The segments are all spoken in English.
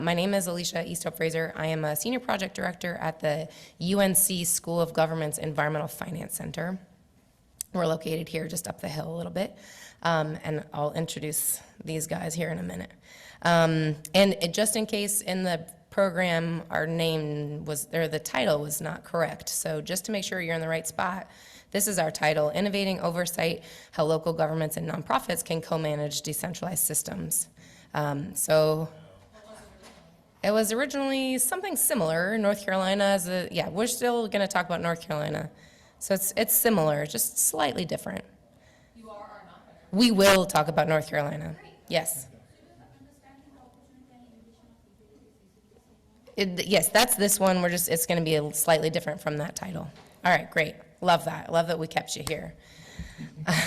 My name is Alicia Easthope Fraser. I am a Senior Project Director at the UNC School of Government's Environmental Finance Center. We're located here just up the hill a little bit, and I'll introduce these guys here in a minute. Just in case in the program our name was, or the title was not correct, so just to make sure you're in the right spot, this is our title, Innovating Oversight, How Local Governments and Nonprofits Can Co-Manage Decentralized Systems. So it was originally something similar. North Carolina is yeah, we're still going to talk about North Carolina. So it's similar, just slightly different. You are or not? We will talk about North Carolina. Yes. Yes, that's this one. It's going to be slightly different from that title. All right, great. Love that. Love that we kept you here.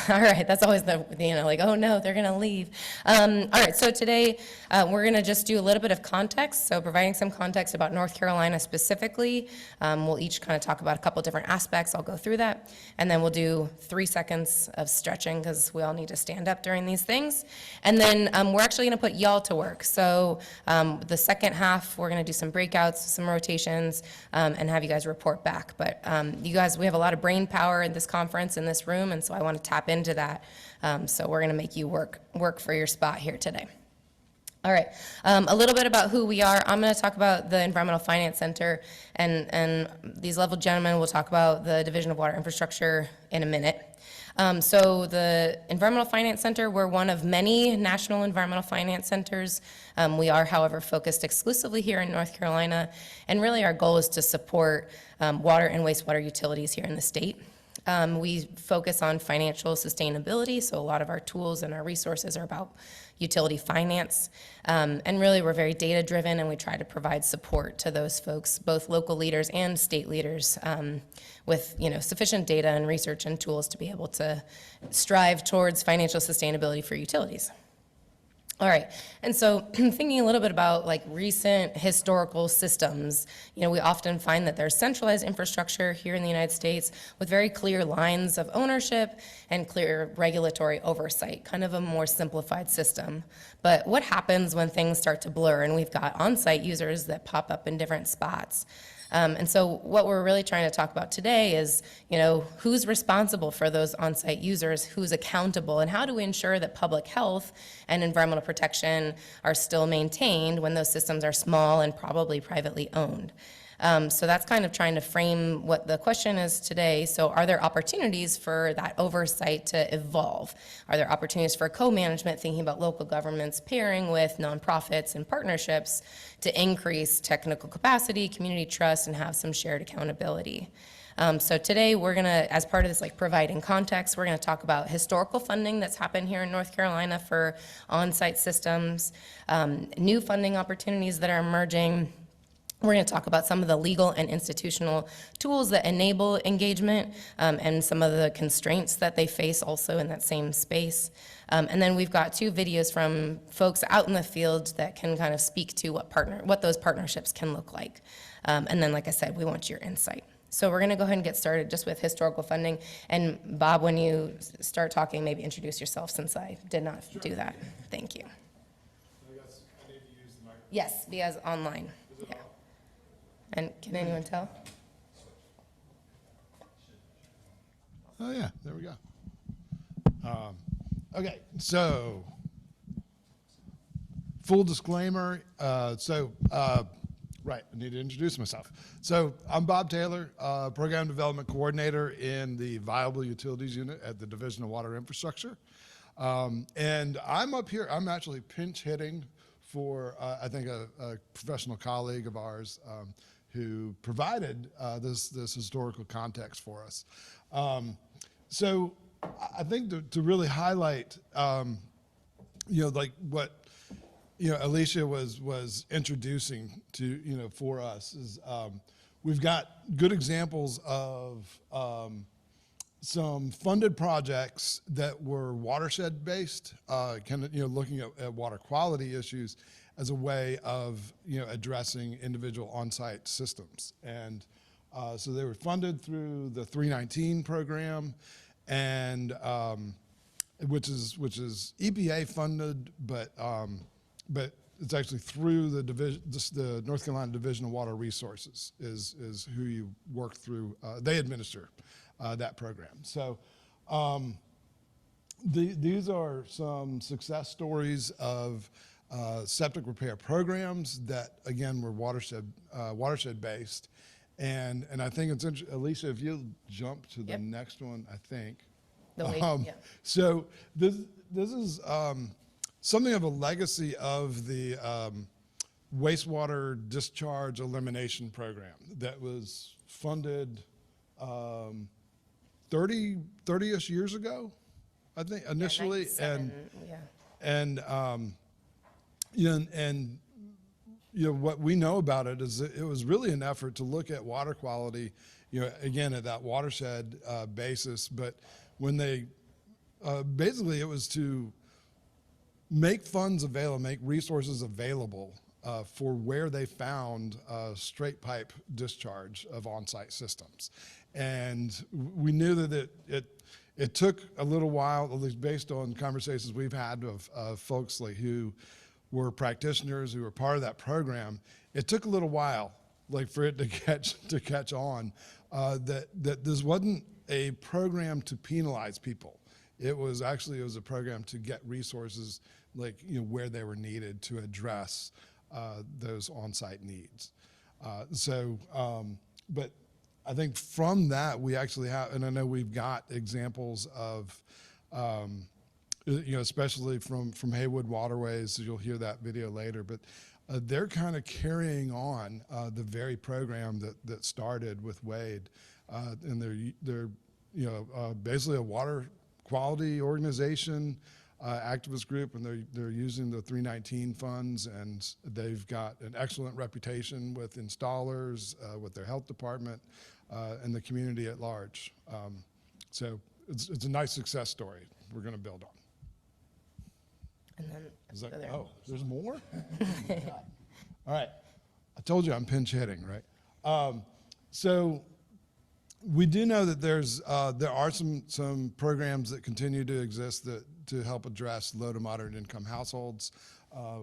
All right, that's always the, like, oh no, they're gonna leave. All right, so today we're gonna just do a little bit of context, so providing some context about North Carolina specifically. We'll each kind of talk about a couple different aspects. I'll go through that, and then we'll do 3 seconds of stretching because we all need to stand up during these things. And then we're actually gonna put y'all to work. So the second half, we're gonna do some breakouts, some rotations, and have you guys report back. But you guys, we have a lot of brain power in this conference, in this room, and so I want to tap into that. So we're going to make you work for your spot here today. All right, a little bit about who we are. I'm going to talk about the Environmental Finance Center, and these level gentlemen will talk about the Division of Water Infrastructure in a minute. So the Environmental Finance Center, we're one of many national environmental finance centers. We are, however, focused exclusively here in North Carolina, and really our goal is to support water and wastewater utilities here in the state. We focus on financial sustainability, so a lot of our tools and our resources are about utility finance. And really, we're very data-driven, and we try to provide support to those folks, both local leaders and state leaders, with sufficient data and research and tools to be able to strive towards financial sustainability for utilities. All right, and so thinking a little bit about like recent historical systems, we often find that there's centralized infrastructure here in the United States with very clear lines of ownership and clear regulatory oversight, kind of a more simplified system. But what happens when things start to blur and we've got on-site users that pop up in different spots? And so what we're really trying to talk about today is, who's responsible for those on-site users, who's accountable, and how do we ensure that public health and environmental protection are still maintained when those systems are small and probably privately owned. So that's kind of trying to frame what the question is today. So are there opportunities for that oversight to evolve? Are there opportunities for co-management, thinking about local governments pairing with nonprofits and partnerships to increase technical capacity, community trust, and have some shared accountability? So today we're gonna, as part of this providing context, we're gonna talk about historical funding that's happened here in North Carolina for on-site systems, new funding opportunities that are emerging. We're going to talk about some of the legal and institutional tools that enable engagement, and some of the constraints that they face also in that same space. And then we've got 2 videos from folks out in the field that can kind of speak to what those partnerships can look like. And then, like I said, we want your insight. So we're going to go ahead and get started just with historical funding. And Bob, when you start talking, maybe introduce yourself since I did not do that. Thank you. I guess I need to use the microphone. Yes, because online. Yeah. And can anyone tell? Oh yeah, there we go. Okay, so full disclaimer. Right, I need to introduce myself. So I'm Bob Taylor, Program Development Coordinator in the Viable Utilities Unit at the Division of Water Infrastructure. And I'm up here, I'm actually pinch hitting for, I think, a professional colleague of ours who provided this historical context for us. So I think to really highlight, like what Alicia was introducing to for us is we've got good examples of some funded projects that were watershed based, kind of looking at water quality issues as a way of addressing individual on-site systems. And so they were funded through the 319 program, and which is EPA funded, but it's actually through the division, the North Carolina Division of Water Resources is who you work through. They administer that program. So these are some success stories of septic repair programs that, again, were watershed based. And I think it's interesting, Alicia, if you jump to the Yep. next one, I think. The way, yeah. So this is something of a legacy of the wastewater discharge elimination program that was funded 30-ish years ago, I think, initially. Yeah, 97, yeah. And you know, what we know about it is that it was really an effort to look at water quality, you know, again, at that watershed basis. But when they, basically it was to make funds available, make resources available for where they found straight pipe discharge of on-site systems. And we knew that it took a little while, at least based on conversations we've had of folks like who were practitioners who were part of that program. It took a little while, like for it to catch on, that this wasn't a program to penalize people. It was a program to get resources, like, you know, where they were needed to address those on-site needs. But I think from that we actually have, and I know we've got examples of, you know, especially from Haywood Waterways, so you'll hear that video later, but they're kind of carrying on the very program that started with Wade, and they're you know, basically a water quality organization, activist group, and they're using the 319 funds, and they've got an excellent reputation with installers, with their health department, and the community at large. So it's a nice success story we're going to build on. And then, Oh, there's more? All right. I told you I'm pinch hitting, right? So we do know that there are some programs that continue to exist to help address low to moderate income households.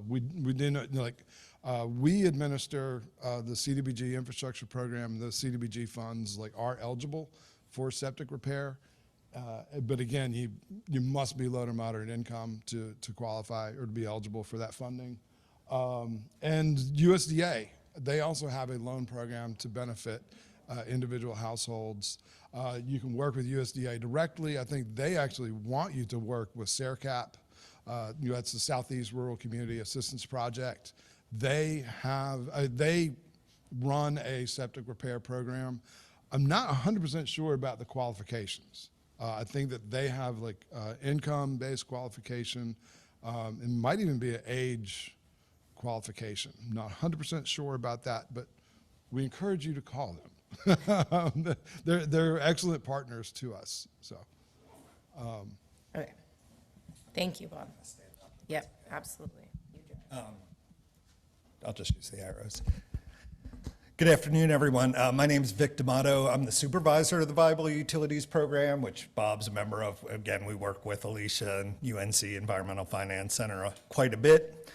We do know, like, we administer the CDBG infrastructure program. The CDBG funds, like, are eligible for septic repair. But again, you must be low to moderate income to qualify or to be eligible for that funding. And USDA, they also have a loan program to benefit individual households. You can work with USDA directly. I think they actually want you to work with SARECAP. You know, that's the Southeast Rural Community Assistance Project. They run a septic repair program. I'm not 100% sure about the qualifications. I think that they have, like, income-based qualification. It might even be an age qualification. I'm not 100% sure about that, but we encourage you to call them. They're excellent partners to us. So. Okay. Thank you, Bob. Yep, absolutely. I'll just use the arrows. Good afternoon, everyone. My name is Vic D'Amato. I'm the supervisor of the Viable Utilities Program, which Bob's a member of. Again, we work with Alicia and UNC Environmental Finance Center quite a bit.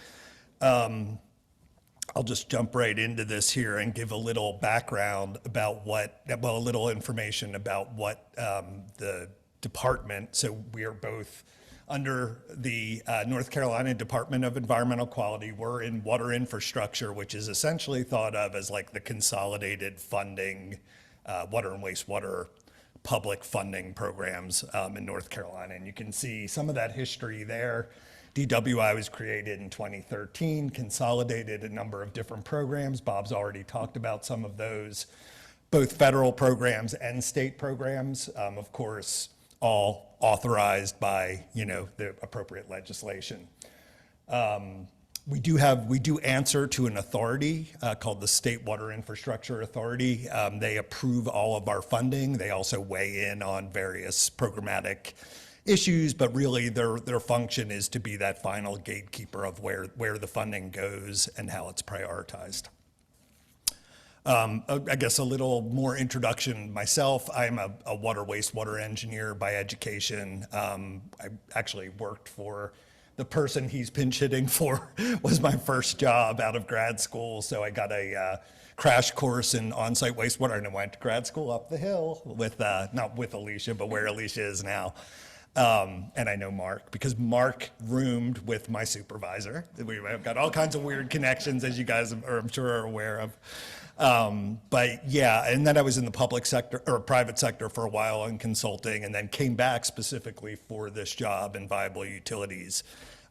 I'll just jump right into this here and give a little background about a little information about what the department, so we are both under the North Carolina Department of Environmental Quality. We're in water infrastructure, which is essentially thought of as like the consolidated funding, water and wastewater public funding programs in North Carolina. And you can see some of that history there. DWI was created in 2013, consolidated a number of different programs. Bob's already talked about some of those, both federal programs and state programs, of course, all authorized by, you know, the appropriate legislation. We do answer to an authority called the State Water Infrastructure Authority. They approve all of our funding. They also weigh in on various programmatic issues, but really their function is to be that final gatekeeper of where the funding goes and how it's prioritized. I guess a little more introduction myself. I'm a water wastewater engineer by education. I actually worked for the person he's pinch hitting for was my first job out of grad school. So I got a crash course in on-site wastewater, and I went to grad school up the hill with, not with Alicia, but where Alicia is now. And I know Mark because Mark roomed with my supervisor. We've got all kinds of weird connections, as you guys are, I'm sure, are aware of. But yeah, and then I was in the public sector or private sector for a while in consulting, and then came back specifically for this job in viable utilities.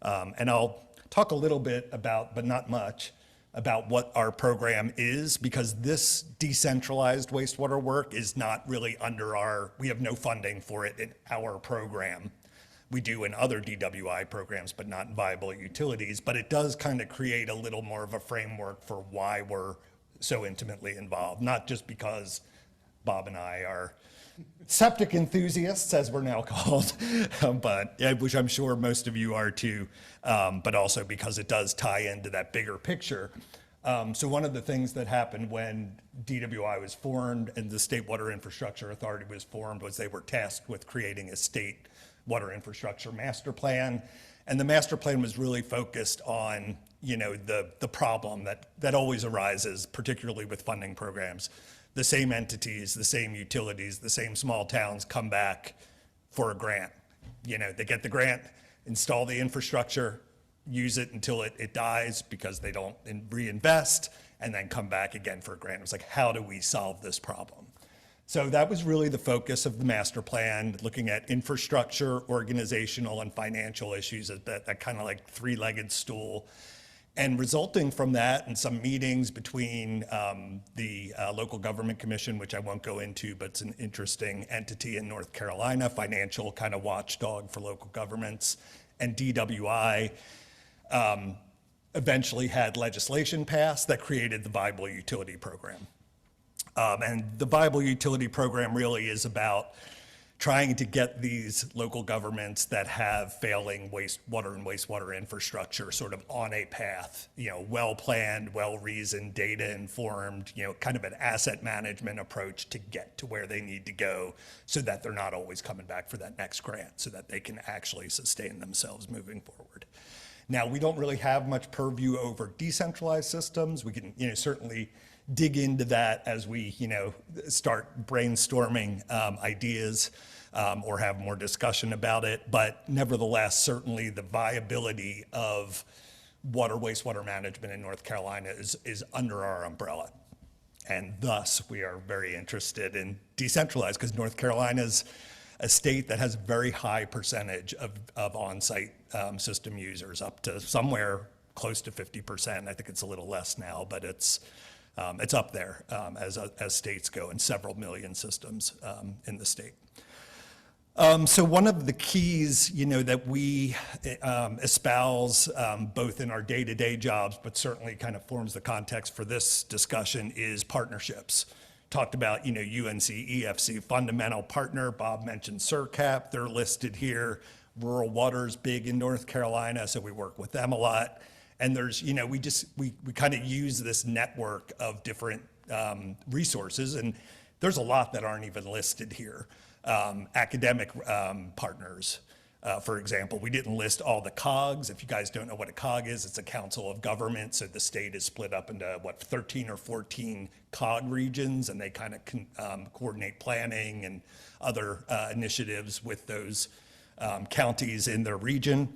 And I'll talk a little bit about, but not much, about what our program is, because this decentralized wastewater work is not really under we have no funding for it in our program. We do in other DWI programs, but not in viable utilities. But it does kind of create a little more of a framework for why we're so intimately involved, not just because Bob and I are septic enthusiasts, as we're now called, but which I'm sure most of you are too, but also because it does tie into that bigger picture. So one of the things that happened when DWI was formed and the State Water Infrastructure Authority was formed was they were tasked with creating a state water infrastructure master plan. And the master plan was really focused on, the problem that always arises, particularly with funding programs. The same entities, the same utilities, the same small towns come back for a grant. They get the grant, install the infrastructure, use it until it dies because they don't reinvest, and then come back again for a grant. It was like, how do we solve this problem? So that was really the focus of the master plan, looking at infrastructure, organizational, and financial issues, that kind of like three-legged stool. And resulting from that and some meetings between the local government commission, which I won't go into, but it's an interesting entity in North Carolina, financial kind of watchdog for local governments, and DWI eventually had legislation passed that created the Viable Utility Program. And the Viable Utility Program really is about trying to get these local governments that have failing wastewater and wastewater infrastructure sort of on a path, well-planned, well-reasoned, data-informed, kind of an asset management approach to get to where they need to go so that they're not always coming back for that next grant, so that they can actually sustain themselves moving forward. Now, we don't really have much purview over decentralized systems. We can, certainly dig into that as we, start brainstorming ideas or have more discussion about it. But nevertheless, certainly the viability of wastewater management in North Carolina is under our umbrella. And thus, we are very interested in decentralized, because North Carolina's a state that has a very high percentage of on-site system users, up to somewhere close to 50%. I think it's a little less now, but it's up there as states go, and several million systems in the state. So one of the keys, that we espouse both in our day-to-day jobs, but certainly kind of forms the context for this discussion, is partnerships. Talked about, UNC, EFC, fundamental partner. Bob mentioned CERCAP. They're listed here. Rural Water's big in North Carolina, so we work with them a lot. And there's, we kind of use this network of different resources, and there's a lot that aren't even listed here. Academic partners, for example, we didn't list all the COGs. If you guys don't know what a COG is, it's a council of government. So the state is split up into 13 or 14 COG regions, and they kind of coordinate planning and other initiatives with those counties in their region.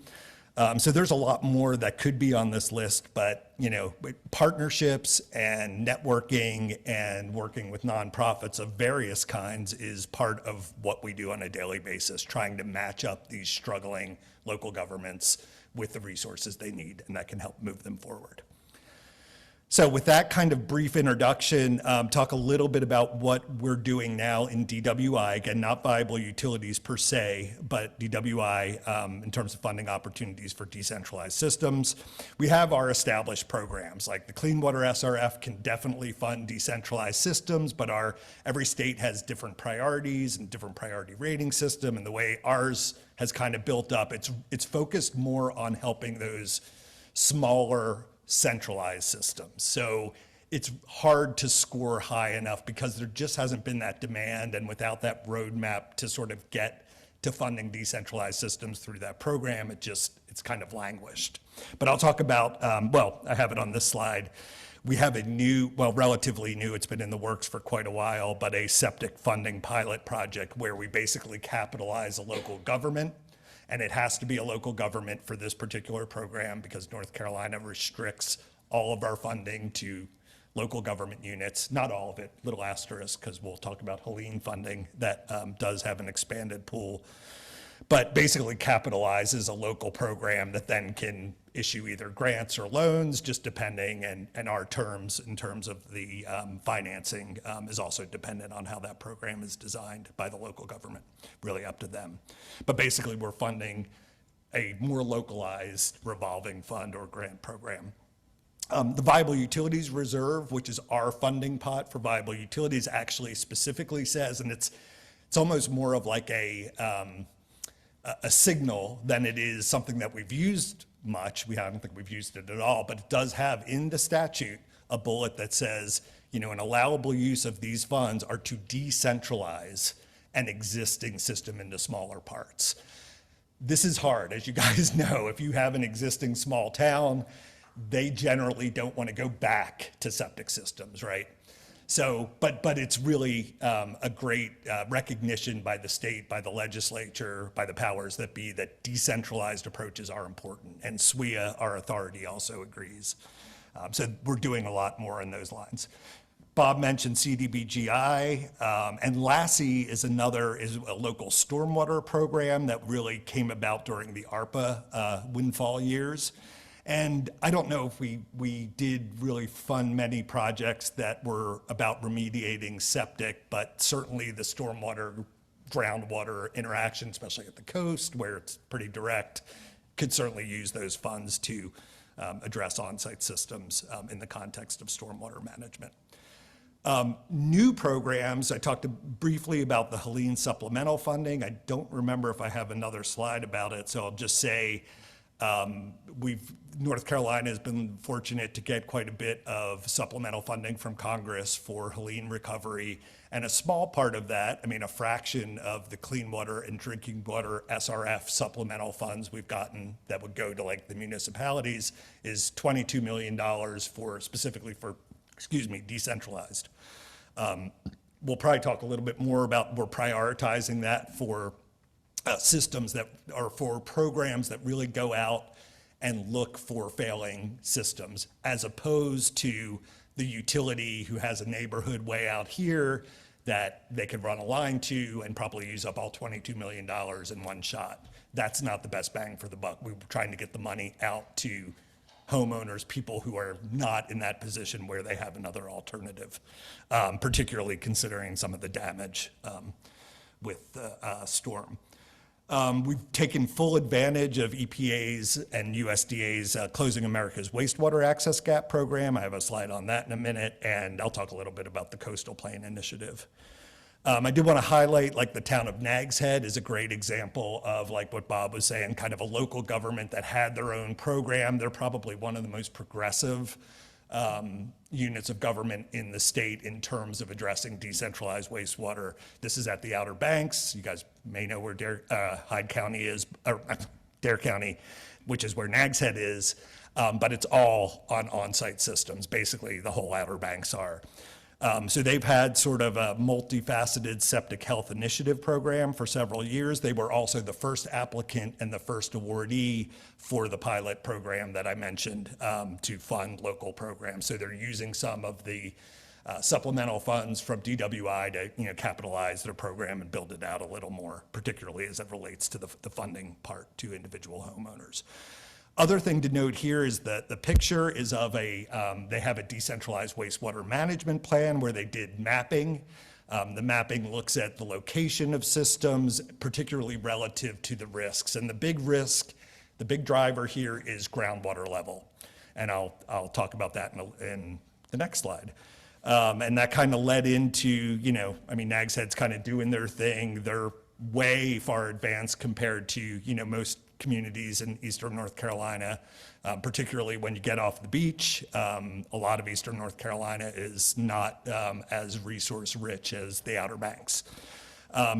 So there's a lot more that could be on this list, but partnerships and networking and working with nonprofits of various kinds is part of what we do on a daily basis, trying to match up these struggling local governments with the resources they need, and that can help move them forward. So with that kind of brief introduction, talk a little bit about what we're doing now in DWI. Again, not viable utilities per se, but DWI in terms of funding opportunities for decentralized systems. We have our established programs, like the Clean Water SRF can definitely fund decentralized systems, but every state has different priorities and different priority rating system, and the way ours has kind of built up, it's focused more on helping those smaller centralized systems. So it's hard to score high enough because there just hasn't been that demand, and without that roadmap to sort of get to funding decentralized systems through that program. It's kind of languished. But I'll talk about, well, I have it on this slide. We have a new, well, relatively new, it's been in the works for quite a while, but a septic funding pilot project where we basically capitalize a local government. And it has to be a local government for this particular program because North Carolina restricts all of our funding to local government units, not all of it, little asterisk, because we'll talk about Helene funding that does have an expanded pool, but basically capitalizes a local program that then can issue either grants or loans, just depending, and our terms in terms of the financing is also dependent on how that program is designed by the local government, really up to them. But basically, we're funding a more localized revolving fund or grant program. The Viable Utilities Reserve, which is our funding pot for viable utilities, actually specifically says, and it's almost more of like a signal than it is something that we've used much. I don't think we've used it at all, but it does have in the statute a bullet that says, an allowable use of these funds are to decentralize an existing system into smaller parts. This is hard, as you guys know. If you have an existing small town, they generally don't want to go back to septic systems, right? So, but it's really a great recognition by the state, by the legislature, by the powers that be, that decentralized approaches are important. And SWIA, our authority, also agrees. So we're doing a lot more in those lines. Bob mentioned CDBGI, and LASSI is a local stormwater program that really came about during the ARPA windfall years. And I don't know if we did really fund many projects that were about remediating septic, but certainly the stormwater, groundwater interaction, especially at the coast where it's pretty direct, could certainly use those funds to address on-site systems in the context of stormwater management. New programs, I talked briefly about the Helene supplemental funding. I don't remember if I have another slide about it, so I'll just say North Carolina has been fortunate to get quite a bit of supplemental funding from Congress for Helene recovery. And a small part of that, a fraction of the clean water and drinking water SRF supplemental funds we've gotten that would go to like the municipalities is $22 million specifically for decentralized. We'll probably talk a little bit more about, we're prioritizing that for systems that are for programs that really go out and look for failing systems, as opposed to the utility who has a neighborhood way out here that they could run a line to and probably use up all $22 million in one shot. That's not the best bang for the buck. We're trying to get the money out to homeowners, people who are not in that position where they have another alternative, particularly considering some of the damage with the storm. We've taken full advantage of EPA's and USDA's Closing America's Wastewater Access Gap program. I have a slide on that in a minute, and I'll talk a little bit about the Coastal Plain Initiative. I do want to highlight, like, the town of Nags Head is a great example of, like what Bob was saying, kind of a local government that had their own program. They're probably one of the most progressive units of government in the state in terms of addressing decentralized wastewater. This is at the Outer Banks. You guys may know where Hyde County is, or Dare County, which is where Nags Head is, but it's all on-site systems. Basically, the whole Outer Banks are. So they've had sort of a multifaceted septic health initiative program for several years. They were also the first applicant and the first awardee for the pilot program that I mentioned to fund local programs. So they're using some of the supplemental funds from DWI to capitalize their program and build it out a little more, particularly as it relates to the funding part to individual homeowners. Other thing to note here is that the picture is of they have a decentralized wastewater management plan where they did mapping. The mapping looks at the location of systems, particularly relative to the risks. And the big risk, the big driver here is groundwater level. And I'll talk about that in the next slide. And that kind of led into, Nags Head's kind of doing their thing. They're way far advanced compared to, most communities in eastern North Carolina, particularly when you get off the beach. A lot of eastern North Carolina is not as resource rich as the Outer Banks.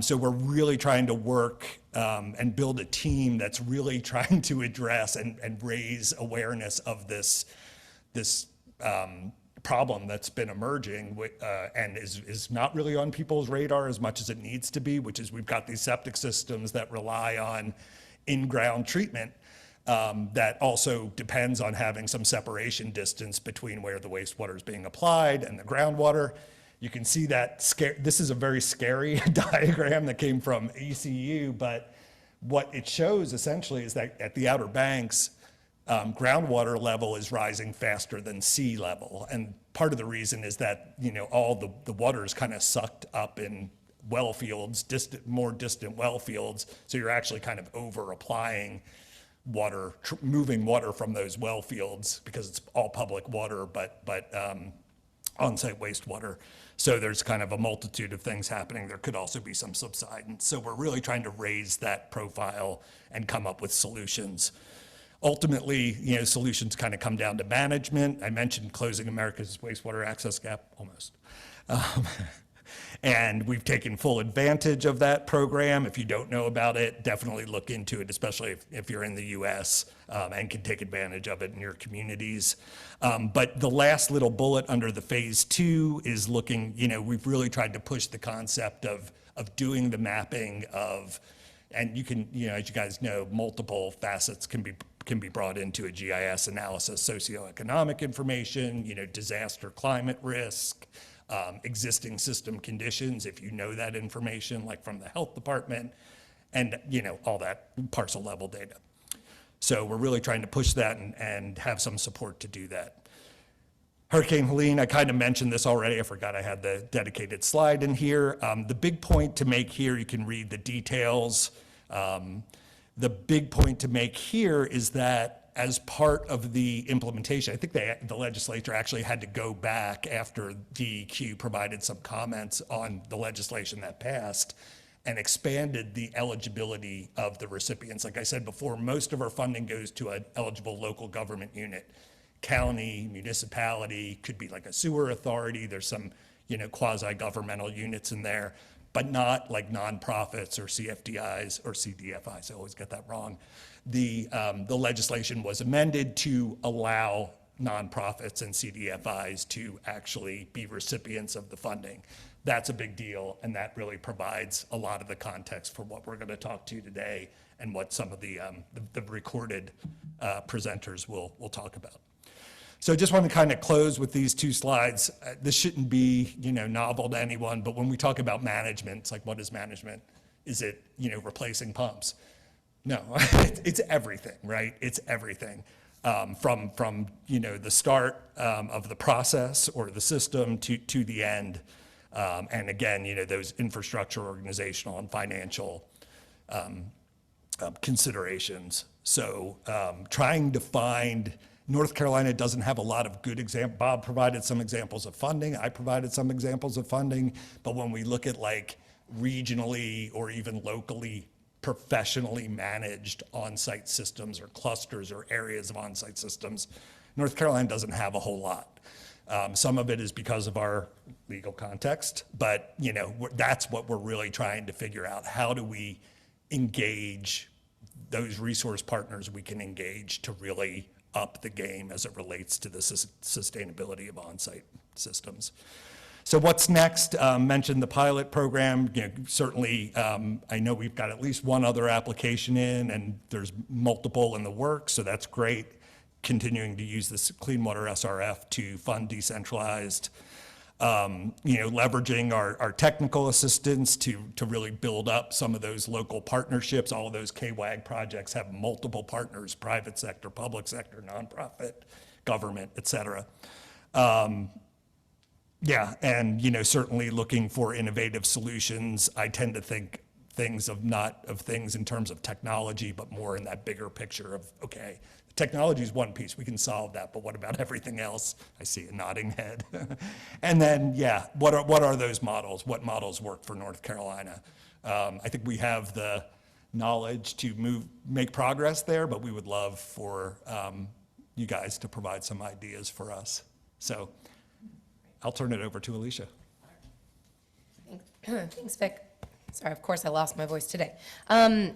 So we're really trying to work and build a team that's really trying to address and raise awareness of this problem that's been emerging and is not really on people's radar as much as it needs to be, which is we've got these septic systems that rely on in-ground treatment that also depends on having some separation distance between where the wastewater is being applied and the groundwater. You can see that this is a very scary diagram that came from ECU, but what it shows essentially is that at the Outer Banks, groundwater level is rising faster than sea level. And part of the reason is that, all the water is kind of sucked up in well fields, more distant well fields. So you're actually kind of over applying water, moving water from those well fields because it's all public water, but on-site wastewater. So there's kind of a multitude of things happening. There could also be some subsidence. So we're really trying to raise that profile and come up with solutions. Ultimately, solutions kind of come down to management. I mentioned closing America's wastewater access gap, almost. And we've taken full advantage of that program. If you don't know about it, definitely look into it, especially if you're in the US and can take advantage of it in your communities. But the last little bullet under the phase 2 is looking, we've really tried to push the concept of doing the mapping of, and you can, as you guys know, multiple facets can be brought into a GIS analysis, socioeconomic information, disaster climate risk, existing system conditions, if you know that information, like from the health department, and all that parcel level data. So we're really trying to push that and have some support to do that. Hurricane Helene, I kind of mentioned this already. I forgot I had the dedicated slide in here. The big point to make here, you can read the details. The big point to make here is that as part of the implementation, I think the legislature actually had to go back after DEQ provided some comments on the legislation that passed and expanded the eligibility of the recipients. Like I said before, most of our funding goes to an eligible local government unit. County, municipality, could be like a sewer authority. There's some, quasi-governmental units in there, but not like nonprofits or CFDIs or CDFIs. I always get that wrong. The legislation was amended to allow nonprofits and CDFIs to actually be recipients of the funding. That's a big deal, and that really provides a lot of the context for what we're going to talk to today and what some of the recorded presenters will talk about. So I just want to kind of close with these two slides. This shouldn't be, novel to anyone, but when we talk about management, it's like, what is management? Is it, replacing pumps? No, it's everything, right? It's everything. From the start of the process or the system to the end. And again, those infrastructure, organizational, and financial considerations. So trying to find, North Carolina doesn't have a lot of good examples. Bob provided some examples of funding. I provided some examples of funding. But when we look at like regionally or even locally professionally managed on-site systems or clusters or areas of on-site systems, North Carolina doesn't have a whole lot. Some of it is because of our legal context, but that's what we're really trying to figure out. How do we engage those resource partners we can engage to really up the game as it relates to the sustainability of on-site systems? So what's next? Mentioned the pilot program. Certainly, I know we've got at least one other application in, and there's multiple in the works, so that's great. Continuing to use this Clean Water SRF to fund Decentralized. Leveraging our technical assistance to really build up some of those local partnerships. All of those KWAG projects have multiple partners: private sector, public sector, nonprofit, government, et cetera. Yeah, and certainly looking for innovative solutions. I tend to think not of things in terms of technology, but more in that bigger picture of, okay, technology is one piece, we can solve that, but what about everything else? I see a nodding head. And then, yeah, what are those models? What models work for North Carolina? I think we have the knowledge to make progress there, but we would love for you guys to provide some ideas for us. So I'll turn it over to Alicia. Thanks, Vic. Sorry, of course I lost my voice today.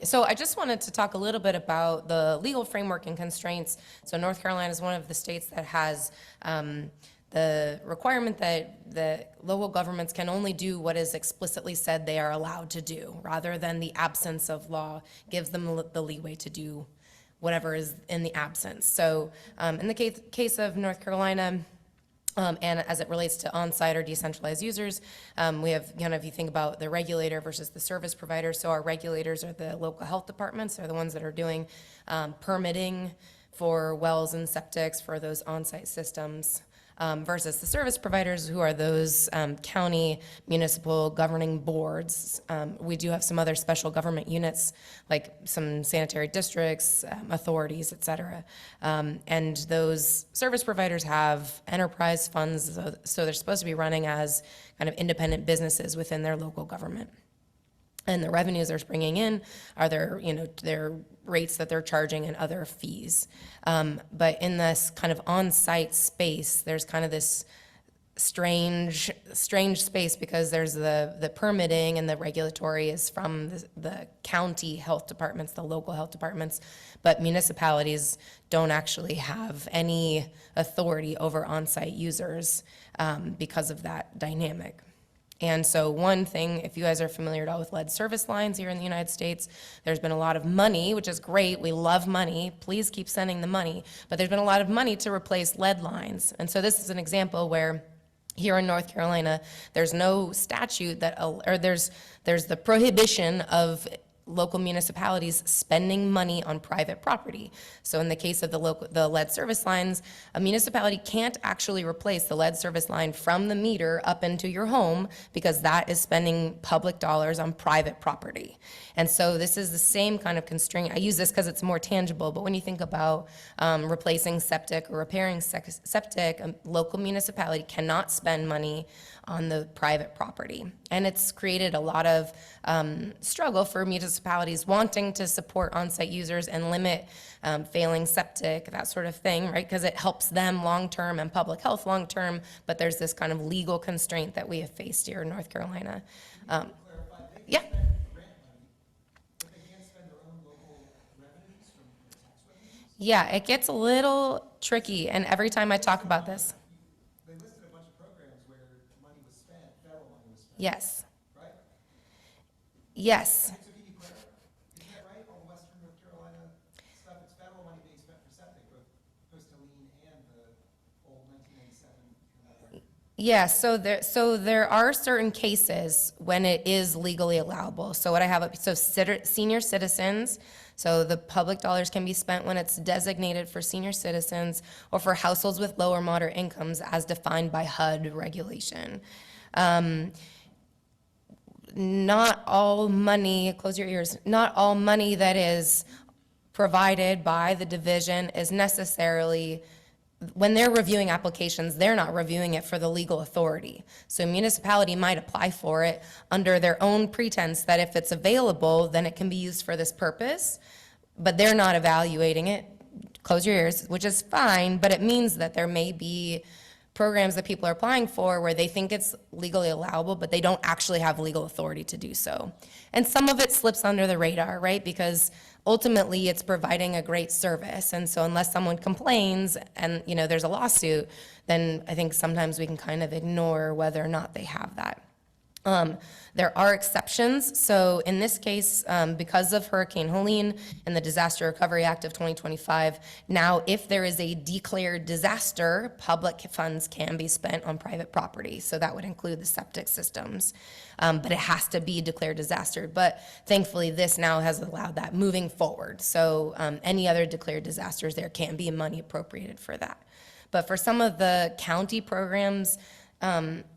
So I just wanted to talk a little bit about the legal framework and constraints. So North Carolina is one of the states that has the requirement that the local governments can only do what is explicitly said they are allowed to do, rather than the absence of law gives them the leeway to do whatever is in the absence. So in the case of North Carolina, and as it relates to on-site or decentralized users, we have, if you think about the regulator versus the service provider, so our regulators are the local health departments, they're the ones that are doing permitting for wells and septics for those on-site systems, versus the service providers, who are those county municipal governing boards. We do have some other special government units, like some sanitary districts, authorities, et cetera. And those service providers have enterprise funds, so they're supposed to be running as kind of independent businesses within their local government. And the revenues they're bringing in are their rates that they're charging and other fees. But in this kind of on-site space, there's kind of this strange space, because there's the permitting and the regulatory is from the county health departments, the local health departments, but municipalities don't actually have any authority over on-site users because of that dynamic. And so one thing, if you guys are familiar at all with lead service lines here in the United States, there's been a lot of money, which is great. We love money. Please keep sending the money. But there's been a lot of money to replace lead lines. And so this is an example where here in North Carolina, there's no statute there's the prohibition of local municipalities spending money on private property. So in the case of the lead service lines, a municipality can't actually replace the lead service line from the meter up into your home, because that is spending public dollars on private property. And so this is the same kind of constraint. I use this because it's more tangible, but when you think about replacing septic or repairing septic, a local municipality cannot spend money on the private property. And it's created a lot of struggle for municipalities wanting to support on-site users and limit failing septic, that sort of thing, right? Because it helps them long-term and public health long-term, but there's this kind of legal constraint that we have faced here in North Carolina. Yeah. Yeah, it gets a little tricky, and every time I talk about this. They listed a bunch of programs where money was spent, federal money was spent. Yes. Right? Yes. So can you clarify? Isn't that right? All the Western North Carolina stuff, it's federal money being spent for septic, both post-Helene and the old 1997. Yeah, so there are certain cases when it is legally allowable. So what I have, senior citizens, so the public dollars can be spent when it's designated for senior citizens or for households with low or moderate incomes as defined by HUD regulation. Not all money, close your ears, not all money that is provided by the division is necessarily, when they're reviewing applications, they're not reviewing it for the legal authority. So a municipality might apply for it under their own pretense that if it's available, then it can be used for this purpose, but they're not evaluating it. Close your ears, which is fine, but it means that there may be programs that people are applying for where they think it's legally allowable, but they don't actually have legal authority to do so. And some of it slips under the radar, right? Because ultimately it's providing a great service. And so unless someone complains and there's a lawsuit, then I think sometimes we can kind of ignore whether or not they have that. There are exceptions. So in this case, because of Hurricane Helene and the Disaster Recovery Act of 2025, now if there is a declared disaster, public funds can be spent on private property. So that would include the septic systems. But it has to be declared disaster. But thankfully, this now has allowed that moving forward. So any other declared disasters, there can be money appropriated for that. But for some of the county programs,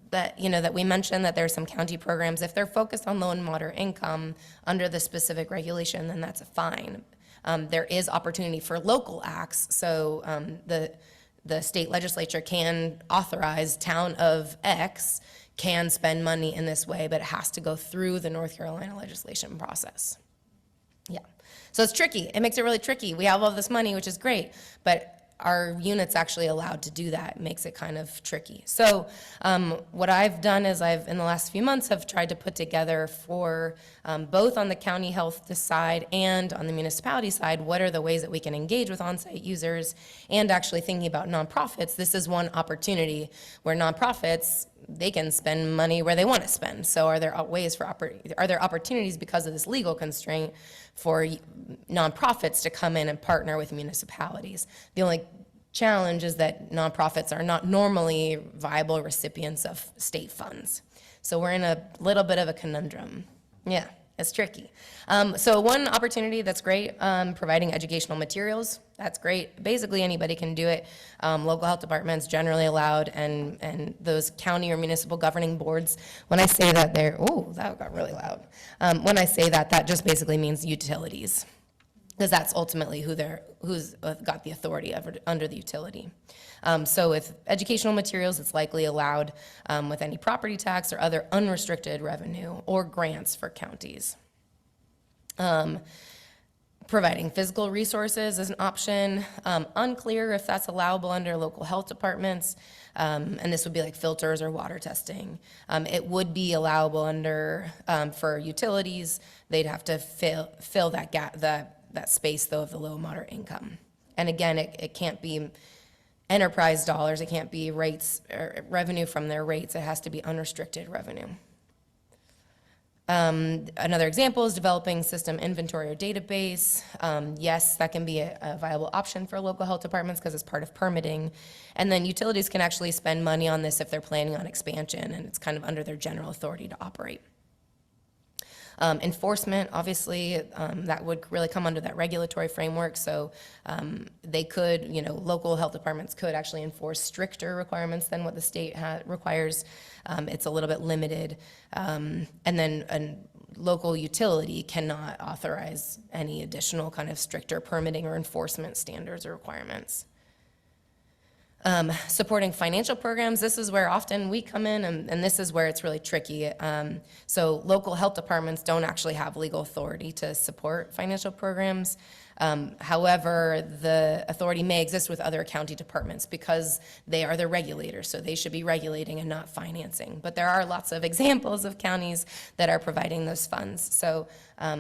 that we mentioned, that there's some county programs, if they're focused on low and moderate income under the specific regulation, then that's fine. There is opportunity for local acts, so the state legislature can authorize town of X can spend money in this way, but it has to go through the North Carolina legislation process. Yeah, so it's tricky. It makes it really tricky. We have all this money, which is great, but our unit's actually allowed to do that. It makes it kind of tricky. So what I've done is in the last few months, have tried to put together for both on the county health side and on the municipality side, what are the ways that we can engage with on-site users, and actually thinking about nonprofits. This is one opportunity where nonprofits, they can spend money where they want to spend. So are there ways are there opportunities because of this legal constraint for nonprofits to come in and partner with municipalities? The only challenge is that nonprofits are not normally viable recipients of state funds. So we're in a little bit of a conundrum. Yeah, it's tricky. So one opportunity that's great, providing educational materials. That's great. Basically, anybody can do it. Local health departments generally allowed, and those county or municipal governing boards. When I say that, that got really loud. When I say that, that just basically means utilities, because that's ultimately who's got the authority under the utility. So with educational materials, it's likely allowed with any property tax or other unrestricted revenue or grants for counties. Providing physical resources is an option. Unclear if that's allowable under local health departments, and this would be like filters or water testing. It would be allowable under for utilities. They'd have to fill that gap, that space though of the low and moderate income. And again, it can't be enterprise dollars. It can't be rates or revenue from their rates. It has to be unrestricted revenue. Another example is developing system inventory or database. Yes, that can be a viable option for local health departments because it's part of permitting. And then utilities can actually spend money on this if they're planning on expansion, and it's kind of under their general authority to operate. Enforcement, obviously, that would really come under that regulatory framework. So they could, local health departments could actually enforce stricter requirements than what the state requires. It's a little bit limited. And then a local utility cannot authorize any additional kind of stricter permitting or enforcement standards or requirements. Supporting financial programs, this is where often we come in, and this is where it's really tricky. So local health departments don't actually have legal authority to support financial programs. However, the authority may exist with other county departments because they are the regulators, so they should be regulating and not financing. But there are lots of examples of counties that are providing those funds. So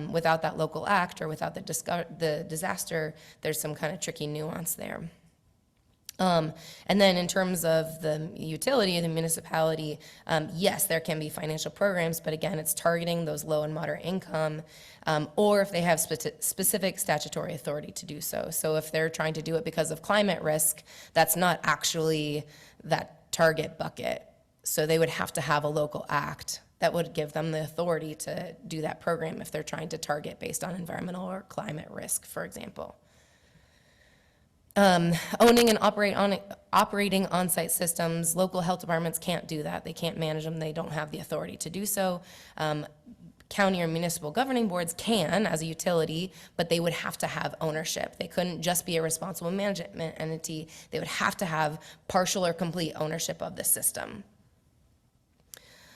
without that local act or without the disaster, there's some kind of tricky nuance there. And then in terms of the utility, the municipality, yes, there can be financial programs, but again, it's targeting those low and moderate income, or if they have specific statutory authority to do so. So if they're trying to do it because of climate risk, that's not actually that target bucket. So they would have to have a local act that would give them the authority to do that program if they're trying to target based on environmental or climate risk, for example. Owning and operating on-site systems, local health departments can't do that. They can't manage them. They don't have the authority to do so. County or municipal governing boards can as a utility, but they would have to have ownership. They couldn't just be a responsible management entity. They would have to have partial or complete ownership of the system.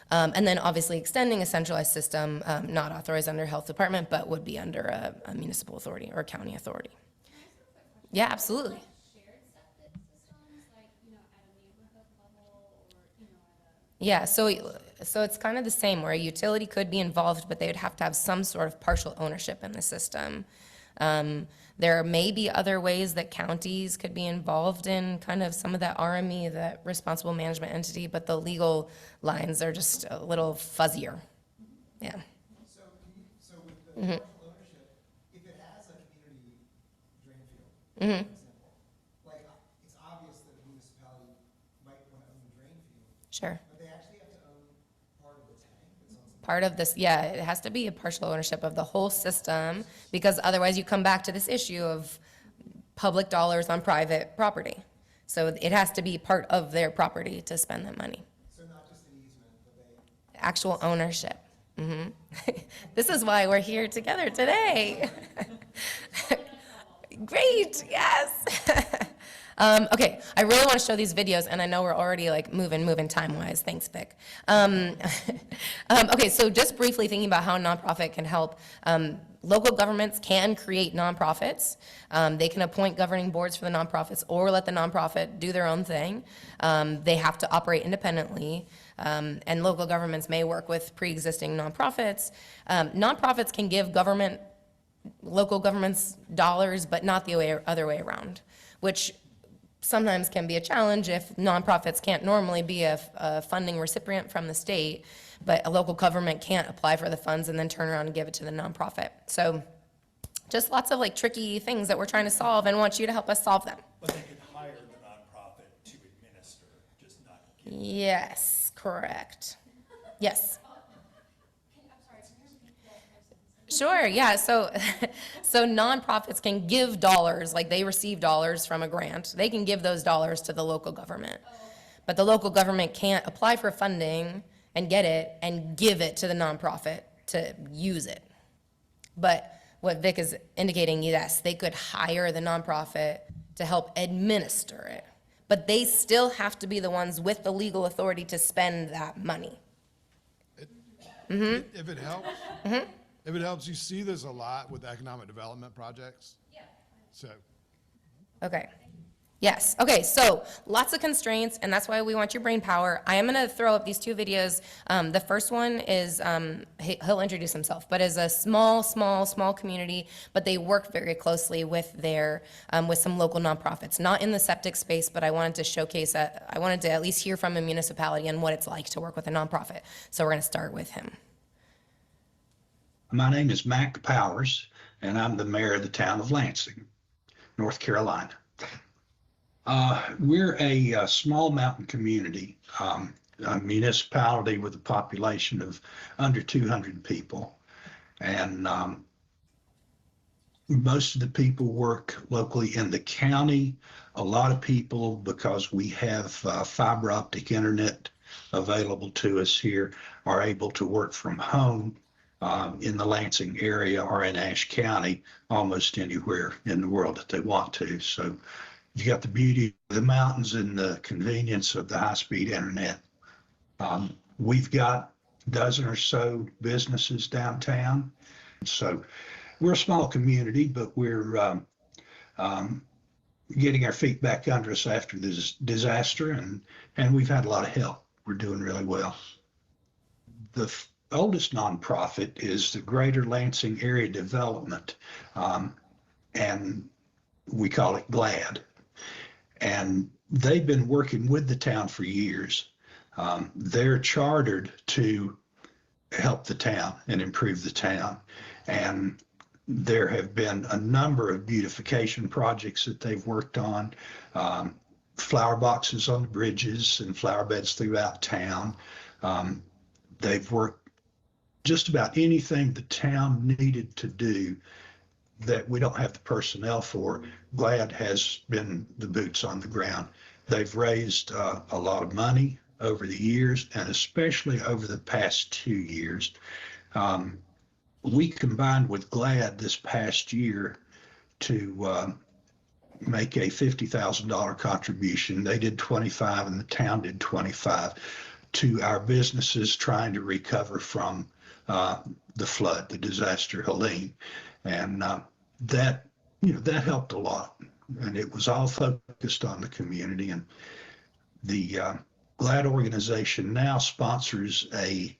And then obviously extending a centralized system, not authorized under health department, but would be under a municipal authority or county authority. Yeah, absolutely. Shared septic systems, like, at a neighborhood level or, Yeah, so it's kind of the same where a utility could be involved, but they would have to have some sort of partial ownership in the system. There may be other ways that counties could be involved in kind of some of that RME, that responsible management entity, but the legal lines are just a little fuzzier. Yeah. So with the partial ownership, if it has a community drain field, for example, like, it's obvious that a municipality might want to own the drain field, Sure. but they actually have to own part of the tank that's on some. Part of this, yeah, it has to be a partial ownership of the whole system, because otherwise you come back to this issue of public dollars on private property. So it has to be part of their property to spend that money. So not just an easement, but they. Actual ownership. This is why we're here together today. Great, yes. Okay, I really want to show these videos, and I know we're already like moving time-wise. Thanks, Vic. Okay, so just briefly thinking about how a nonprofit can help. Local governments can create nonprofits. They can appoint governing boards for the nonprofits or let the nonprofit do their own thing. They have to operate independently, and local governments may work with pre-existing nonprofits. Nonprofits can give local governments dollars, but not the other way around, which sometimes can be a challenge if nonprofits can't normally be a funding recipient from the state, but a local government can't apply for the funds and then turn around and give it to the nonprofit. So just lots of like tricky things that we're trying to solve and want you to help us solve them. But they could hire the nonprofit to administer, just not give. Yes, correct. Yes. Sure, yeah, so nonprofits can give dollars, like they receive dollars from a grant. They can give those dollars to the local government. But the local government can't apply for funding and get it and give it to the nonprofit to use it. But what Vic is indicating, yes, they could hire the nonprofit to help administer it. But they still have to be the ones with the legal authority to spend that money. If it helps, if it helps, you see this a lot with economic development projects. Yeah. So, Okay. Yes. Okay. So lots of constraints, and that's why we want your brain power. I am going to throw up these two videos. The first one is he'll introduce himself, but is a small community, but they work very closely with their with some local nonprofits. Not in the septic space, but I wanted to showcase that. I wanted to at least hear from a municipality and what it's like to work with a nonprofit. So we're going to start with him. My name is Mac Powers, and I'm the mayor of the town of Lansing, North Carolina. We're a small mountain community, a municipality with a population of under 200 people. And most of the people work locally in the county. A lot of people, because we have fiber optic internet available to us here, are able to work from home. In the Lansing area or in Ashe County, almost anywhere in the world that they want to. So you got the beauty of the mountains and the convenience of the high-speed internet. We've got a dozen or so businesses downtown. So we're a small community, but we're getting our feet back under us after this disaster, and we've had a lot of help. We're doing really well. The oldest nonprofit is the Greater Lansing Area Development, and we call it GLAD. And they've been working with the town for years. They're chartered to help the town and improve the town. And there have been a number of beautification projects that they've worked on, flower boxes on the bridges and flower beds throughout town. They've worked just about anything the town needed to do that we don't have the personnel for. GLAD has been the boots on the ground. They've raised a lot of money over the years, and especially over the past 2 years. We combined with GLAD this past year to make a $50,000 contribution. They did 25 and the town did 25 to our businesses trying to recover from the flood, the disaster, Helene. And that helped a lot. And it was all focused on the community. And the GLAD organization now sponsors an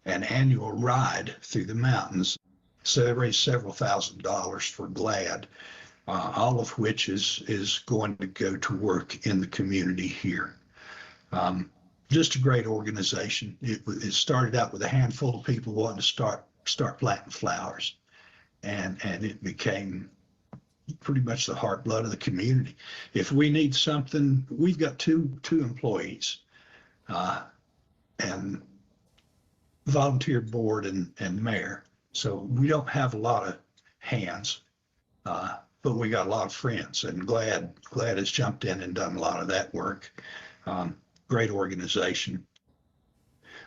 annual ride through the mountains. So they raised several $1,000s for GLAD, all of which is going to go to work in the community here. Just a great organization. It started out with a handful of people wanting to start planting flowers, and it became pretty much the heart blood of the community. If we need something, we've got two employees, and volunteer board and mayor. So we don't have a lot of hands, but we got a lot of friends, and GLAD has jumped in and done a lot of that work. Great organization.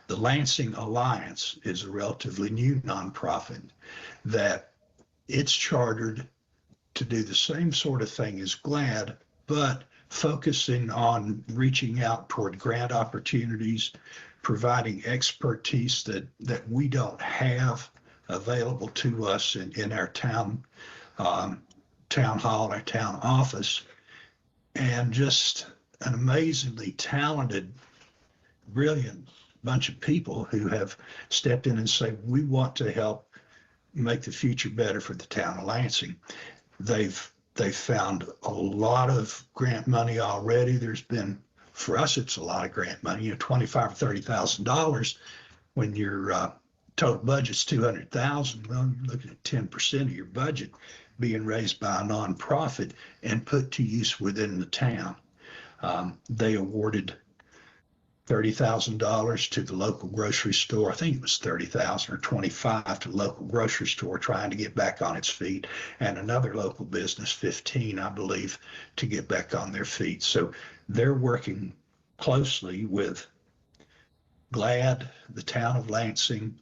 The Lansing Alliance is a relatively new nonprofit that it's chartered to do the same sort of thing as GLAD, but focusing on reaching out toward grant opportunities, providing expertise that we don't have available to us in our town hall, our town office, and just an amazingly talented, brilliant bunch of people who have stepped in and say, we want to help make the future better for the town of Lansing. They've found a lot of grant money already. There's been, for us, it's a lot of grant money, $25,000 or $30,000 when your total budget's 200,000. Well, you're looking at 10% of your budget being raised by a nonprofit and put to use within the town. They awarded $30,000 to the local grocery store. I think it was 30,000 or 25 to the local grocery store trying to get back on its feet, and another local business, 15, I believe, to get back on their feet. So they're working closely with GLAD, the town of Lansing.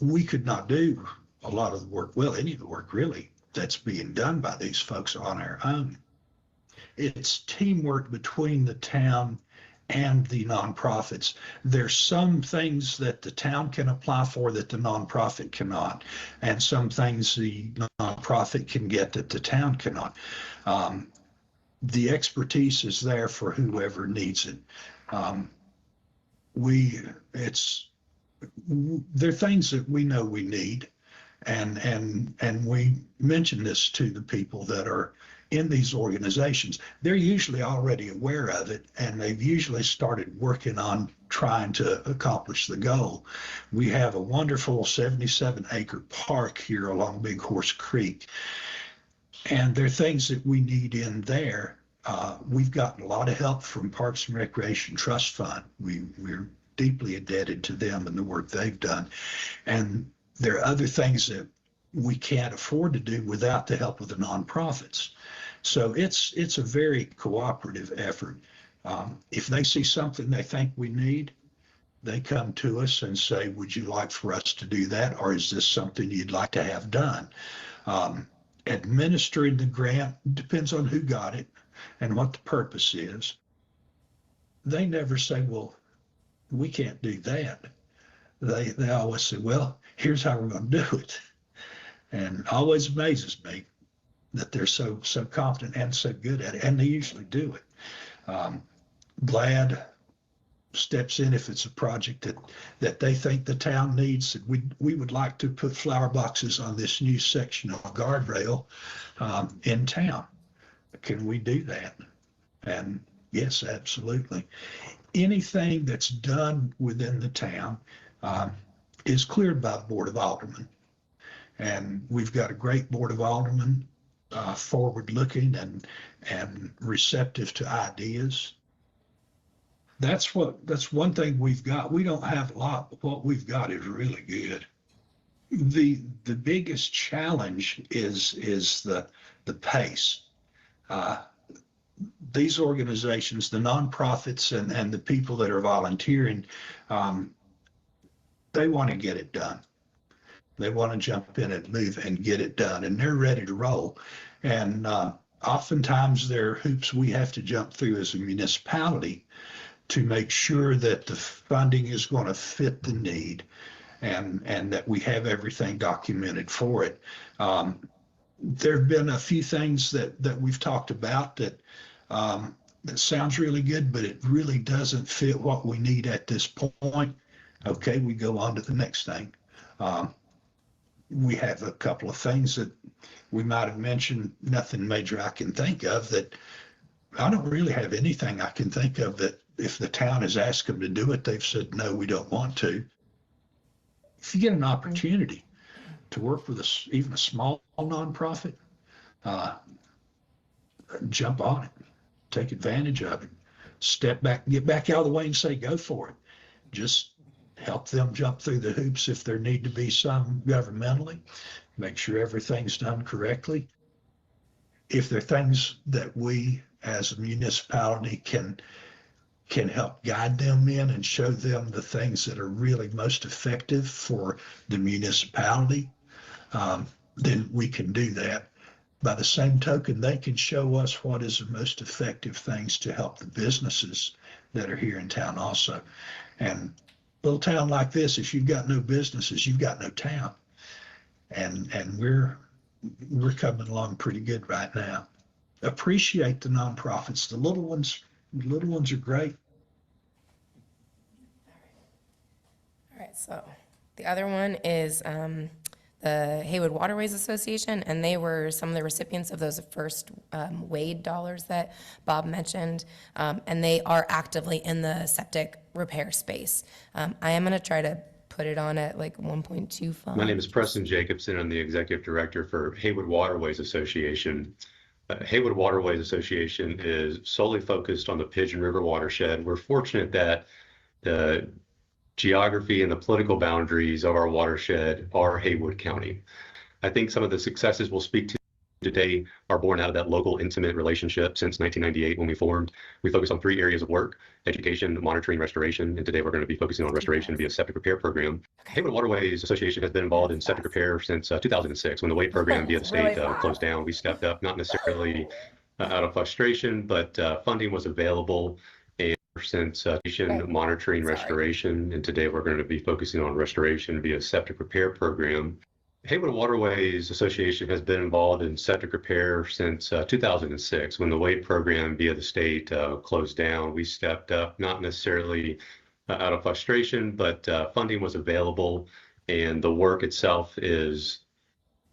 We could not do a lot of the work, well, any of the work really, that's being done by these folks on our own. It's teamwork between the town and the nonprofits. There's some things that the town can apply for that the nonprofit cannot, and some things the nonprofit can get that the town cannot. The expertise is there for whoever needs it. There are things that we know we need, and we mention this to the people that are in these organizations. They're usually already aware of it, and they've usually started working on trying to accomplish the goal. We have a wonderful 77-acre park here along Big Horse Creek, and there are things that we need in there. We've gotten a lot of help from Parks and Recreation Trust Fund. We're deeply indebted to them and the work they've done. And there are other things that we can't afford to do without the help of the nonprofits. So it's a very cooperative effort. If they see something they think we need, they come to us and say, would you like for us to do that? Or is this something you'd like to have done? Administering the grant depends on who got it and what the purpose is. They never say, well, we can't do that. They always say, well, here's how we're going to do it. And it always amazes me that they're so confident and so good at it, and they usually do it. GLAD steps in if it's a project that they think the town needs. We would like to put flower boxes on this new section of guardrail in town. Can we do that? And yes, absolutely. Anything that's done within the town is cleared by the Board of Aldermen. And we've got a great Board of Aldermen, forward-looking and receptive to ideas. That's one thing we've got. We don't have a lot, but what we've got is really good. The biggest challenge is the pace. These organizations, the nonprofits and the people that are volunteering, they want to get it done. They want to jump in and move and get it done, and they're ready to roll. And oftentimes there are hoops we have to jump through as a municipality to make sure that the funding is going to fit the need and that we have everything documented for it. There have been a few things that we've talked about that sounds really good, but it really doesn't fit what we need at this point. Okay, we go on to the next thing. We have a couple of things that we might have mentioned, nothing major I can think of, that I don't really have anything I can think of that if the town has asked them to do it, they've said, no, we don't want to. If you get an opportunity to work with even a small nonprofit, jump on it, take advantage of it, step back, get back out of the way and say, go for it. Just help them jump through the hoops if there need to be some governmentally, make sure everything's done correctly. If there are things that we as a municipality can help guide them in and show them the things that are really most effective for the municipality, then we can do that. By the same token, they can show us what is the most effective things to help the businesses that are here in town also. And a little town like this, if you've got no businesses, you've got no town. and we're coming along pretty good right now. Appreciate the nonprofits. The little ones are great. All right, so the other one is the Haywood Waterways Association, and they were some of the recipients of those first WADE dollars that Bob mentioned, and they are actively in the septic repair space. I am going to try to put it on at like 1.25. My name is Preston Jacobson. I'm the executive director for Haywood Waterways Association. Haywood Waterways Association is solely focused on the Pigeon River watershed. We're fortunate that the geography and the political boundaries of our watershed are Haywood County. I think some of the successes we'll speak to today are born out of that local intimate relationship since 1998 when we formed. We focus on 3 areas of work: education, monitoring, restoration, and today we're going to be focusing on restoration via septic repair program. Haywood Waterways Association has been involved in septic repair since 2006 when the WADE program via the state closed down. We stepped up, not necessarily out of frustration, but funding was available. And since monitoring, restoration, and today we're going to be focusing on restoration via septic repair program. Haywood Waterways Association has been involved in septic repair since 2006 when the WADE program via the state closed down. We stepped up, not necessarily out of frustration, but funding was available, and the work itself is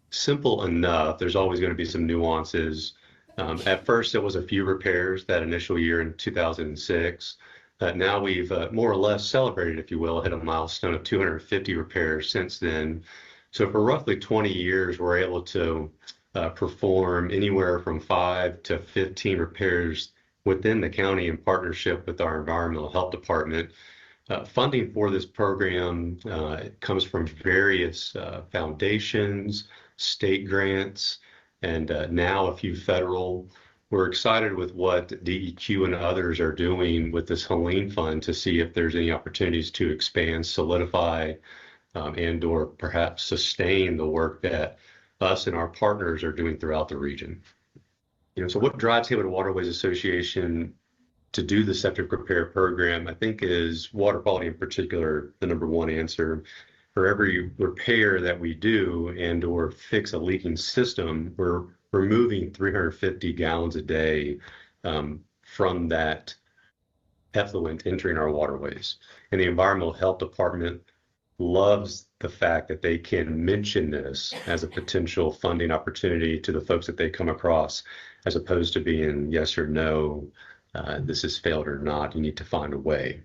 simple enough. There's always going to be some nuances. At first, it was a few repairs that initial year in 2006. Now we've more or less celebrated, if you will, hit a milestone of 250 repairs since then. So for roughly 20 years, we're able to perform anywhere from 5 to 15 repairs within the county in partnership with our environmental health department. Funding for this program comes from various foundations, state grants, and now a few federal. We're excited with what DEQ and others are doing with this Helene Fund to see if there's any opportunities to expand, solidify, and or perhaps sustain the work that us and our partners are doing throughout the region. So what drives Haywood Waterways Association to do the septic repair program, I think, is water quality in particular, the number one answer. For every repair that we do and or fix a leaking system, we're removing 350 gallons a day from that effluent entering our waterways. And the environmental health department loves the fact that they can mention this as a potential funding opportunity to the folks that they come across, as opposed to being yes or no, this has failed or not, you need to find a way.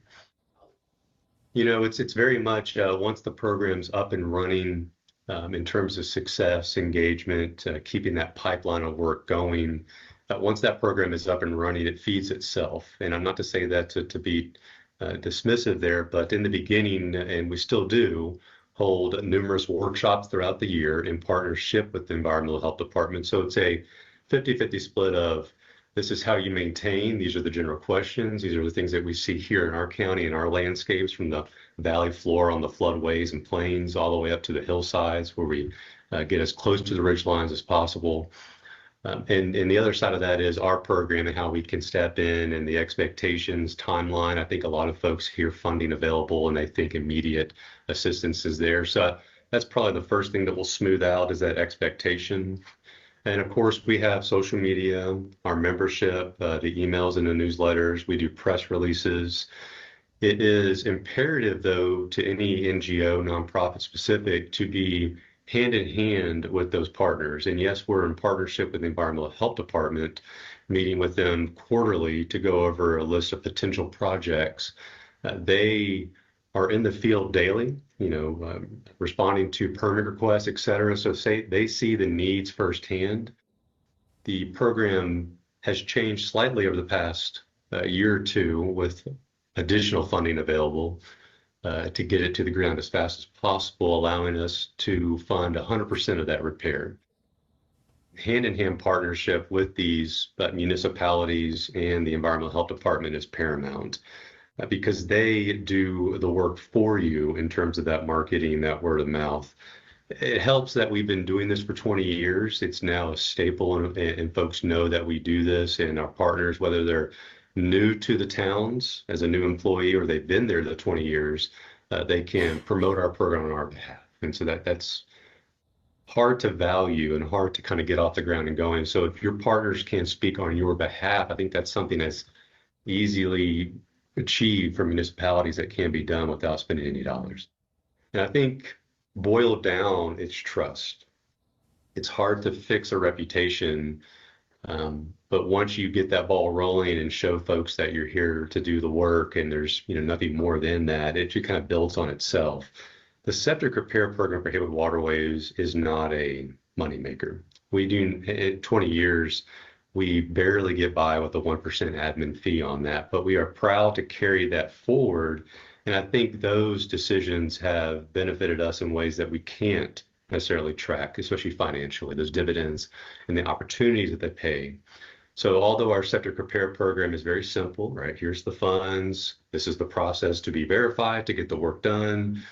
It's very much once the program's up and running, in terms of success, engagement, keeping that pipeline of work going, once that program is up and running, it feeds itself. And I'm not to say that to be dismissive there, but in the beginning, and we still do, hold numerous workshops throughout the year in partnership with the Environmental Health Department. So it's a 50-50 split of this is how you maintain, these are the general questions, these are the things that we see here in our county and our landscapes, from the valley floor on the floodways and plains all the way up to the hillsides where we get as close to the ridge lines as possible. And the other side of that is our program and how we can step in and the expectations, timeline. I think a lot of folks hear funding available and they think immediate assistance is there. So that's probably the first thing that will smooth out is that expectation. And of course, we have social media, our membership, the emails and the newsletters. We do press releases. It is imperative, though, to any NGO, nonprofit specific, to be hand in hand with those partners. And yes, we're in partnership with the Environmental Health Department, meeting with them quarterly to go over a list of potential projects. They are in the field daily, responding to permit requests, et cetera. So they see the needs firsthand. The program has changed slightly over the past year or two with additional funding available to get it to the ground as fast as possible, allowing us to fund 100% of that repair. Hand-in-hand partnership with these municipalities and the Environmental Health Department is paramount because they do the work for you in terms of that marketing, that word of mouth. It helps that we've been doing this for 20 years. It's now a staple, and folks know that we do this, and our partners, whether they're new to the towns as a new employee or they've been there the 20 years, they can promote our program on our behalf. And so that's hard to value and hard to kind of get off the ground and going. So if your partners can speak on your behalf, I think that's something that's easily achieved for municipalities that can be done without spending any dollars. And I think boiled down, it's trust. It's hard to fix a reputation, but once you get that ball rolling and show folks that you're here to do the work and there's nothing more than that, it just kind of builds on itself. The septic repair program for Haywood Waterways is not a moneymaker. We do, in 20 years, we barely get by with a 1% admin fee on that, but we are proud to carry that forward. And I think those decisions have benefited us in ways that we can't necessarily track, especially financially, those dividends and the opportunities that they pay. So although our septic repair program is very simple, right? Here's the funds. This is the process to be verified, to get the work done,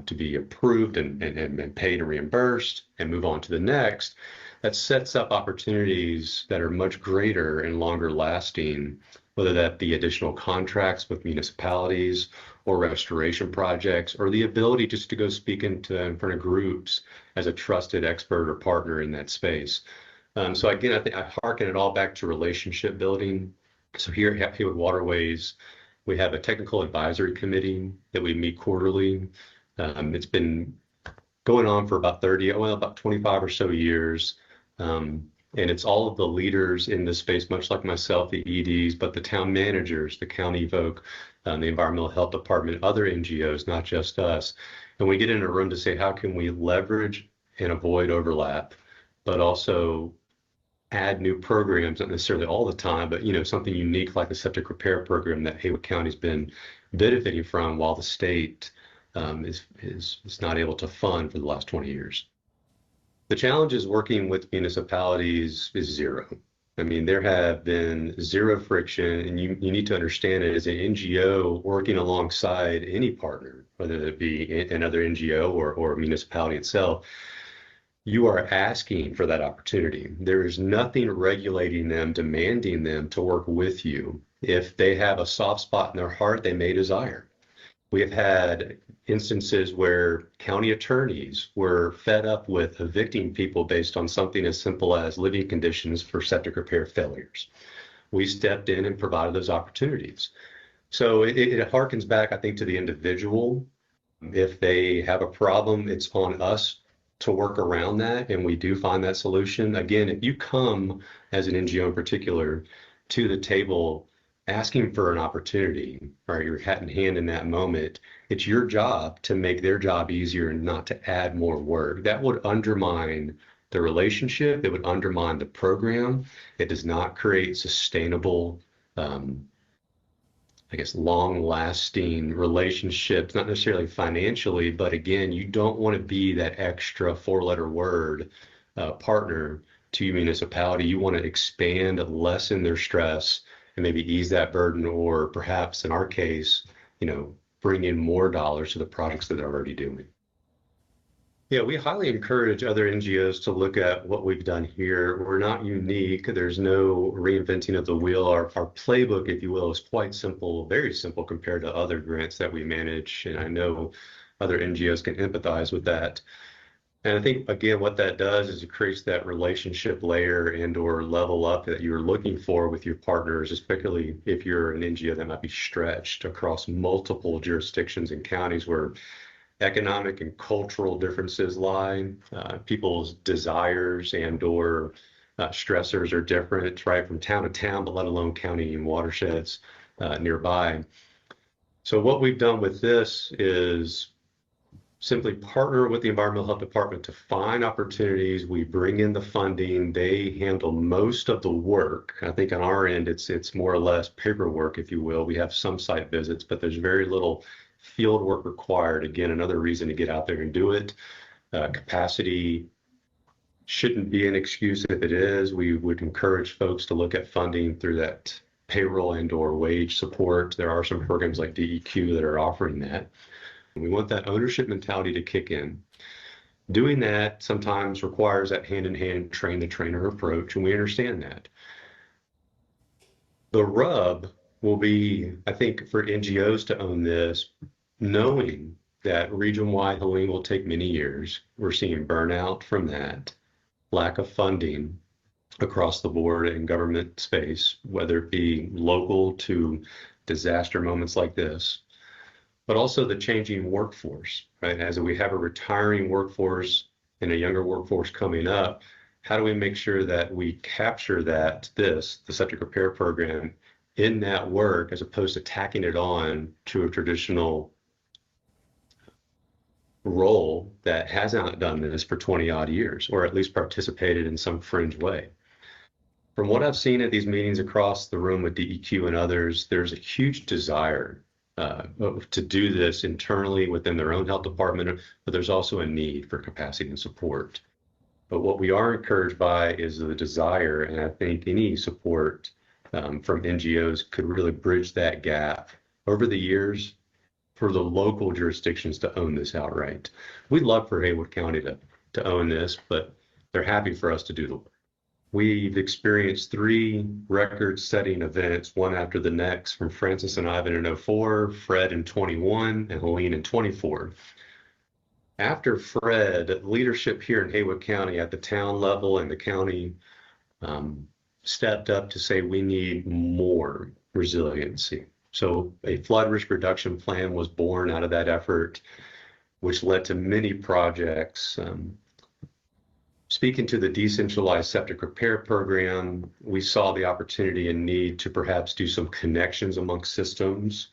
to be approved and paid and reimbursed and move on to the next. That sets up opportunities that are much greater and longer lasting, whether that be additional contracts with municipalities or restoration projects, or the ability just to go speak in front of groups as a trusted expert or partner in that space. So again, I think I hearken it all back to relationship building. So here at Haywood Waterways, we have a technical advisory committee that we meet quarterly. It's been going on for about 25 or so years. And it's all of the leaders in this space, much like myself, the EDs, but the town managers, the county folk, the environmental health department, other NGOs, not just us. And we get in a room to say, how can we leverage and avoid overlap, but also add new programs, not necessarily all the time, but something unique like the septic repair program that Haywood County's been benefiting from while the state is not able to fund for the last 20 years. The challenge is working with municipalities is zero. I mean, there have been zero friction, and you need to understand it as an NGO working alongside any partner, whether it be another NGO or a municipality itself. You are asking for that opportunity. There is nothing regulating them, demanding them to work with you. If they have a soft spot in their heart, they may desire. We have had instances where county attorneys were fed up with evicting people based on something as simple as living conditions for septic repair failures. We stepped in and provided those opportunities. So it harkens back, I think, to the individual. If they have a problem, it's on us to work around that, and we do find that solution. Again, if you come as an NGO in particular to the table asking for an opportunity, or your hat in hand in that moment, it's your job to make their job easier and not to add more work. That would undermine the relationship. It would undermine the program. It does not create sustainable, long-lasting relationships, not necessarily financially, but again, you don't want to be that extra four-letter word partner to your municipality. You want to expand, lessen their stress, and maybe ease that burden, or perhaps in our case, bring in more dollars to the projects that they're already doing. Yeah, we highly encourage other NGOs to look at what we've done here. We're not unique. There's no reinventing of the wheel. Our playbook, if you will, is quite simple, very simple compared to other grants that we manage. And I know other NGOs can empathize with that. And I think, again, what that does is it creates that relationship layer and or level up that you're looking for with your partners, especially if you're an NGO that might be stretched across multiple jurisdictions and counties where economic and cultural differences lie. People's desires and or stressors are different, right, from town to town, but let alone county and watersheds nearby. So what we've done with this is simply partner with the environmental health department to find opportunities. We bring in the funding. They handle most of the work. I think on our end, it's more or less paperwork, if you will. We have some site visits, but there's very little field work required. Again, another reason to get out there and do it. Capacity shouldn't be an excuse. If it is, we would encourage folks to look at funding through that payroll and or wage support. There are some programs like DEQ that are offering that. We want that ownership mentality to kick in. Doing that sometimes requires that hand-in-hand train-the-trainer approach, and we understand that. The rub will be, I think, for NGOs to own this, knowing that region-wide healing will take many years. We're seeing burnout from that, lack of funding across the board in government space, whether it be local to disaster moments like this, but also the changing workforce, right? As we have a retiring workforce and a younger workforce coming up, how do we make sure that we capture the septic repair program in that work as opposed to tacking it on to a traditional role that hasn't done this for 20 odd years, or at least participated in some fringe way. From what I've seen at these meetings across the room with DEQ and others, there's a huge desire to do this internally within their own health department, but there's also a need for capacity and support. But what we are encouraged by is the desire, and I think any support from NGOs could really bridge that gap over the years for the local jurisdictions to own this outright. We'd love for Haywood County to own this, but they're happy for us to do the work. We've experienced 3 record-setting events, one after the next, from Francis and Ivan in 2004, Fred in 21, and Helene in 24. After Fred, leadership here in Haywood County at the town level and the county stepped up to say we need more resiliency. So a flood risk reduction plan was born out of that effort, which led to many projects. Speaking to the decentralized septic repair program, we saw the opportunity and need to perhaps do some connections amongst systems,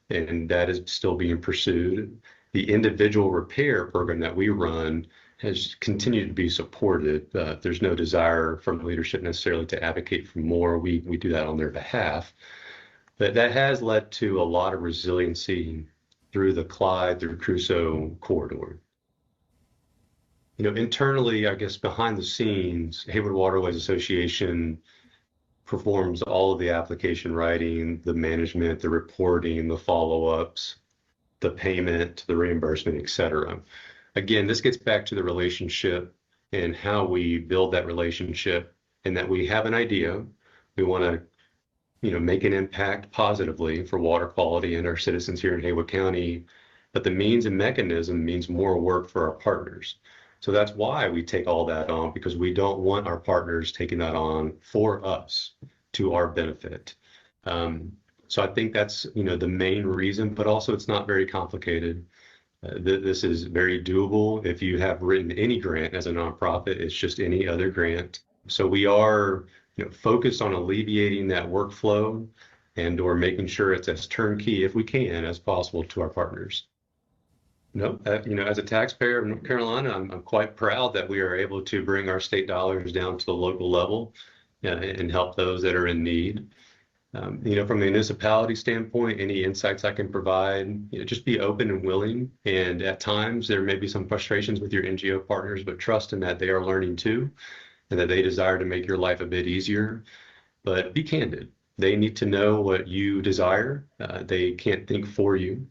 and that is still being pursued. The individual repair program that we run has continued to be supported. There's no desire from leadership necessarily to advocate for more. We do that on their behalf. But that has led to a lot of resiliency through the Clyde, through Crusoe corridor. You know, internally, I guess behind the scenes, Haywood Waterways Association performs all of the application writing, the management, the reporting, the follow-ups, the payment, the reimbursement, et cetera. Again, this gets back to the relationship and how we build that relationship, and that we have an idea. We want to, make an impact positively for water quality and our citizens here in Haywood County, but the means and mechanism means more work for our partners. So that's why we take all that on, because we don't want our partners taking that on for us to our benefit. So I think that's, the main reason, but also it's not very complicated. This is very doable. If you have written any grant as a nonprofit, it's just any other grant. So we are, focused on alleviating that workflow and/or making sure it's as turnkey, if we can, as possible to our partners. No, as a taxpayer of North Carolina, I'm quite proud that we are able to bring our state dollars down to the local level and help those that are in need. From a municipality standpoint, any insights I can provide, just be open and willing. And at times there may be some frustrations with your NGO partners, but trust in that they are learning too, and that they desire to make your life a bit easier. But be candid. They need to know what you desire. They can't think for you.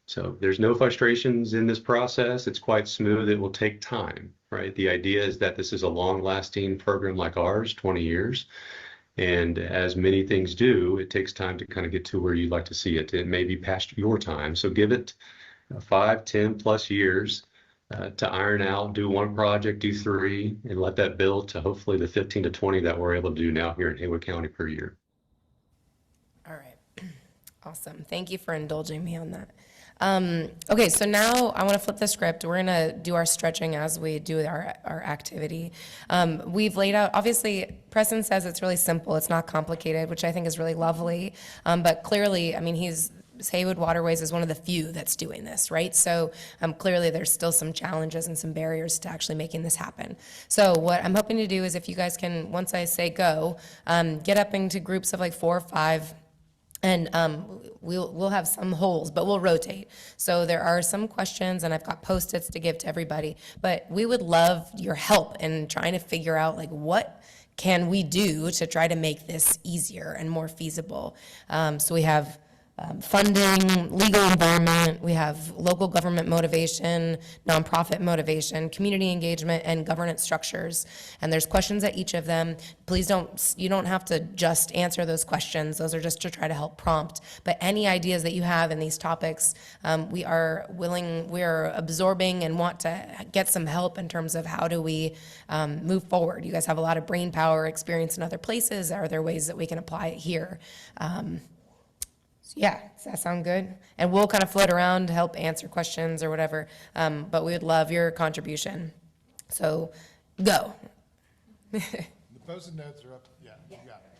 So there's no frustrations in this process. It's quite smooth. It will take time, right? The idea is that this is a long-lasting program like ours, 20 years. And as many things do, it takes time to kind of get to where you'd like to see it. It may be past your time. So give it 5, 10 plus years to iron out, do one project, do 3, and let that build to hopefully the 15 to 20 that we're able to do now here in Haywood County per year. All right. Awesome. Thank you for indulging me on that. Okay, so now I want to flip the script. We're going to do our stretching as we do our activity. We've laid out, obviously, Preston says it's really simple. It's not complicated, which I think is really lovely. But clearly, Haywood Waterways is one of the few that's doing this, right? So clearly there's still some challenges and some barriers to actually making this happen. So what I'm hoping to do is if you guys can, once I say go, get up into groups of like 4 or 5, and we'll have some holes, but we'll rotate. So there are some questions, and I've got Post-its to give to everybody, but we would love your help in trying to figure out like what can we do to try to make this easier and more feasible. So we have funding, legal environment, we have local government motivation, nonprofit motivation, community engagement, and governance structures. And there's questions at each of them. Please you don't have to just answer those questions. Those are just to try to help prompt. But any ideas that you have in these topics, we are absorbing and want to get some help in terms of how do we move forward. You guys have a lot of brain power experience in other places. Are there ways that we can apply it here? Yeah, does that sound good? And we'll kind of float around to help answer questions or whatever, but we would love your contribution. So, go. The post-it notes are up. Yeah, you got it.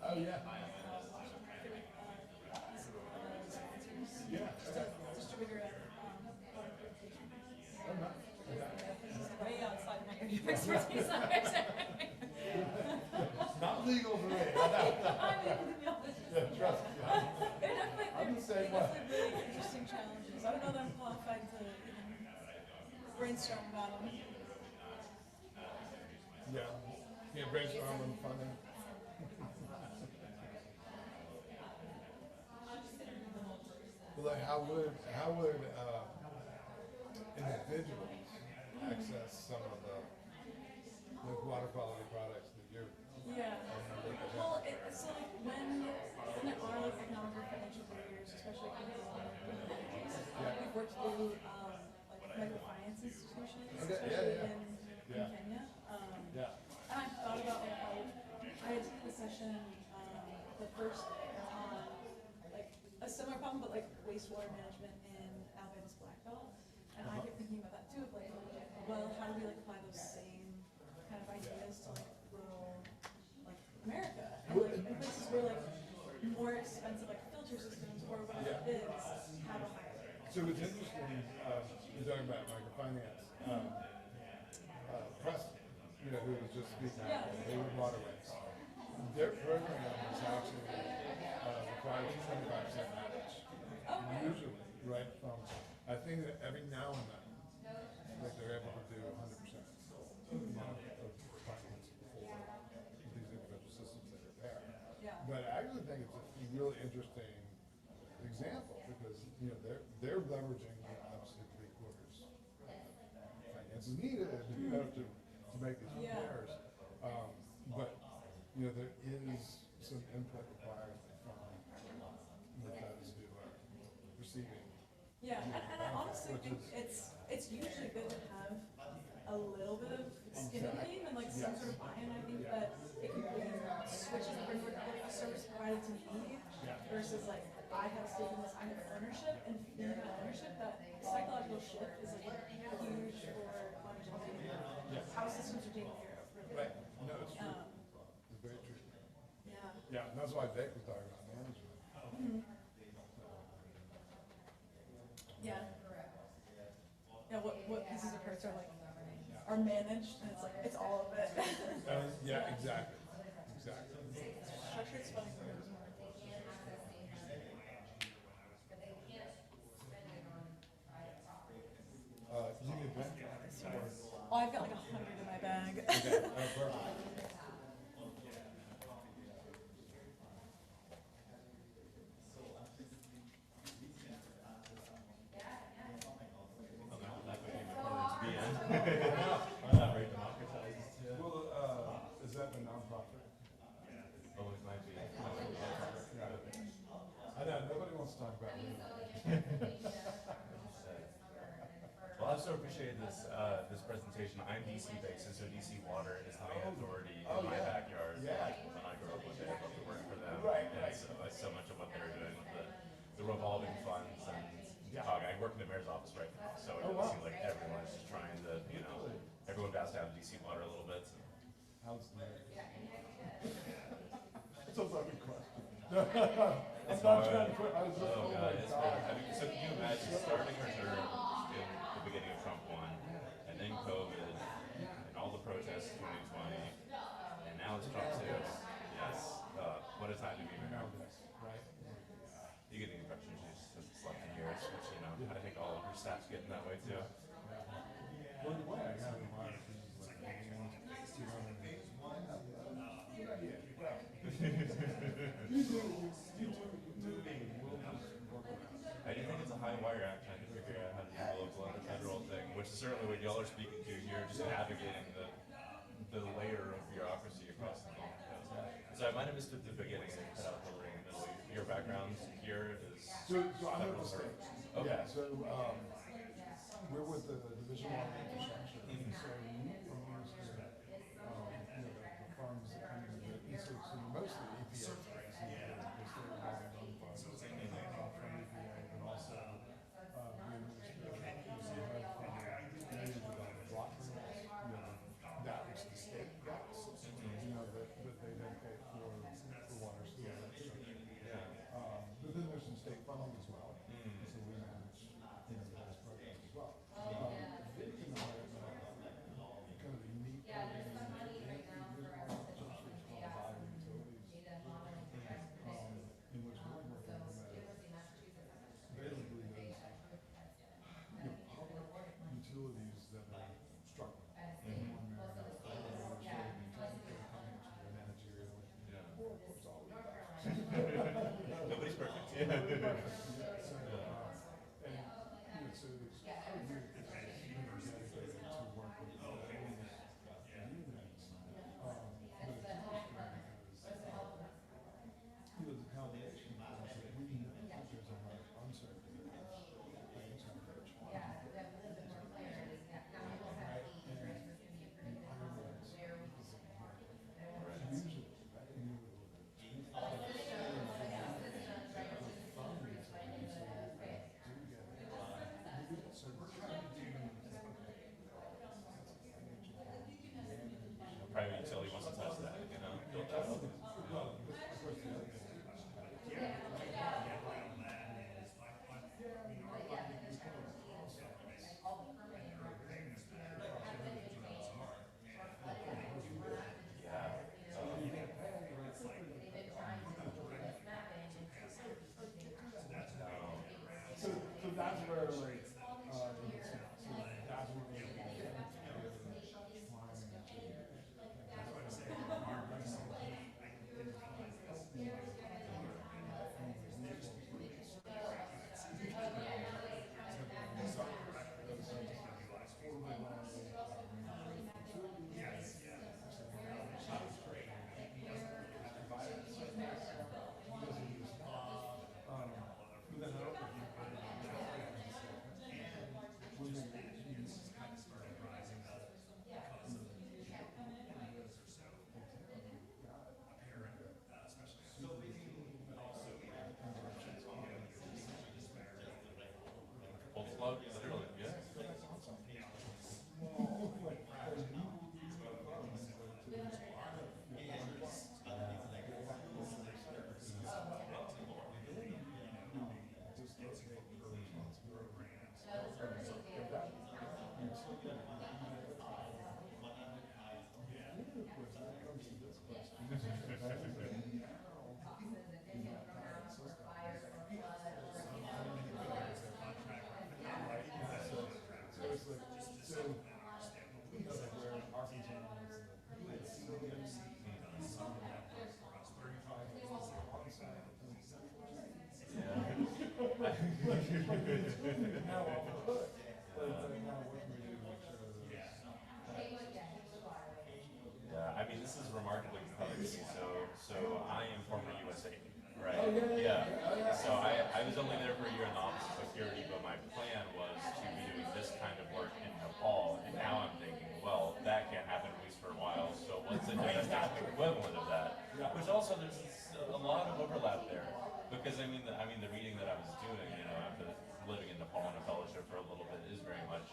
Oh, yeah. Way outside my area of expertise. Not legal for me. Yeah, trust me. I'm the same way. Really interesting challenges. I don't know that I'm qualified to even brainstorm about them. Yeah. Can't brainstorm on funding. Well, like, how would individuals access some of the water quality products that you're? Yeah. Well, so like when there are like economic or financial barriers, especially for the communities, we've worked through like microfinance institutions, especially in Kenya. And I've thought about like how I attended a session the first day on like a similar problem, but like wastewater management in Alabama's Black Belt. And I kept thinking about that too, of like, well, how do we like apply those same kind of ideas to like rural like America? And like in places where like more expensive like filter systems or whatever it is have a higher rate. So it's interesting, you're talking about microfinance. Preston, who was just speaking out of Hayward Waterways. Their program is actually requires a 25% match. Usually, right from, I think that every now and then, like they're able to do 100% of finance for these individual systems that are there. But I actually think it's a really interesting example because they're leveraging obviously 3/4 finance is needed to make these repairs. But there is some input required from the feds who are receiving. Yeah, and I honestly think it's usually good to have a little bit of skin in the game and like some sort of buy-in. I think that it completely switches the framework of like a service provided to me versus like I have a stake in this, I have ownership, and feeling that ownership, that psychological shift is like huge for longevity. How systems are taken care of. Really. Right. No, it's true. It's very true. Yeah. Yeah, and that's why Vic was talking about management. Yeah. Yeah, what pieces of parts are managed, and it's like, it's all of it. Yeah, exactly. Exactly. Structured spelling programs more. Do you need a pen? Oh, I've got like 100 in my bag. Okay, perfect. Well, is that the nonprofit? Oh, it might be. I know, nobody wants to talk about me. Well, I so appreciate this presentation. clarification, I'm DC based, and so DC Water is the main authority in my backyard. Like, when I grow up one day, I'd love to work for them. And so much of what they're doing with the revolving funds and talk. I work in the mayor's office right now, so it does seem like everyone's just trying to, everyone bows down to DC Water a little bit. So. How's the It's a fucking question. I'm not trying to put, I was just, oh my It's God. I mean, so can you imagine starting reserve in the beginning of Trump 1, and then COVID, and all the protests in 2020, and now it's Trump 2. Yes, what a time to be mayor. Right? You get the impression she's just slept in years, which, I think all of her staff's getting that way too. Well, the way I got in my opinion is like, I do think it's a high wire act trying to figure out how to do the local and the federal thing, which is certainly what y'all are speaking to here, just navigating the layer of bureaucracy across the Gulf Coast. So I might have missed at the beginning and cut out the ring in the middle. Your background here is So I'm at federal the work. state. Okay. Yeah, so we're with the Division of Infrastructure. So we use the funds that come in, so mostly EPA funds, the state revolving funds from EPA, and also we administer block grants, that which the state gets, that they dedicate for water, sewer, infrastructure. But then there's some state funding as well, so we manage those programs as well. Kind of the unique in which we're working with basically those public utilities that are struggling. Nobody's perfect. Private utility wants to touch that, Don't touch it. So that's where that's where Full slug, literally, yeah. Yeah, I mean, this is remarkably compelling to me. So I am former USA, right? Yeah. So I was only there for a year in the Office of Security, but my plan was to be doing this kind of work in Nepal, and now I'm thinking, there's a lot of overlap there because the reading that I was doing, after living in Nepal on a fellowship for a little bit, is very much,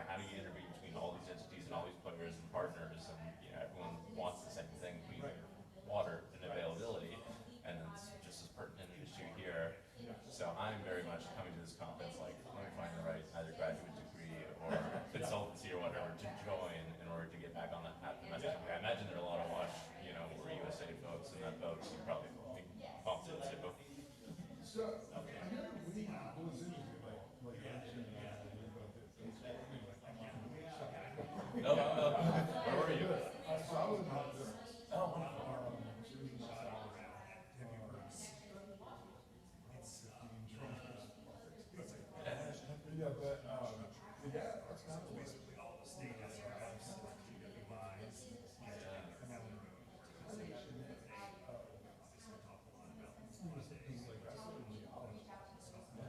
how do you intervene between all these entities and all these players and partners, and everyone wants the same thing, clean water and availability, and it's just as pertinent an issue here. So I'm very much coming to this conference like, let me find the right either graduate degree or consultancy or whatever to join in order to get back on that path. I imagine there are a lot of or USA folks and that folks you probably bumped into. So, I know we, it was interesting, Where were you? so I was not there. Oh, wonderful. She was in the South. Yeah, but, yeah, that's kind of basically all the state has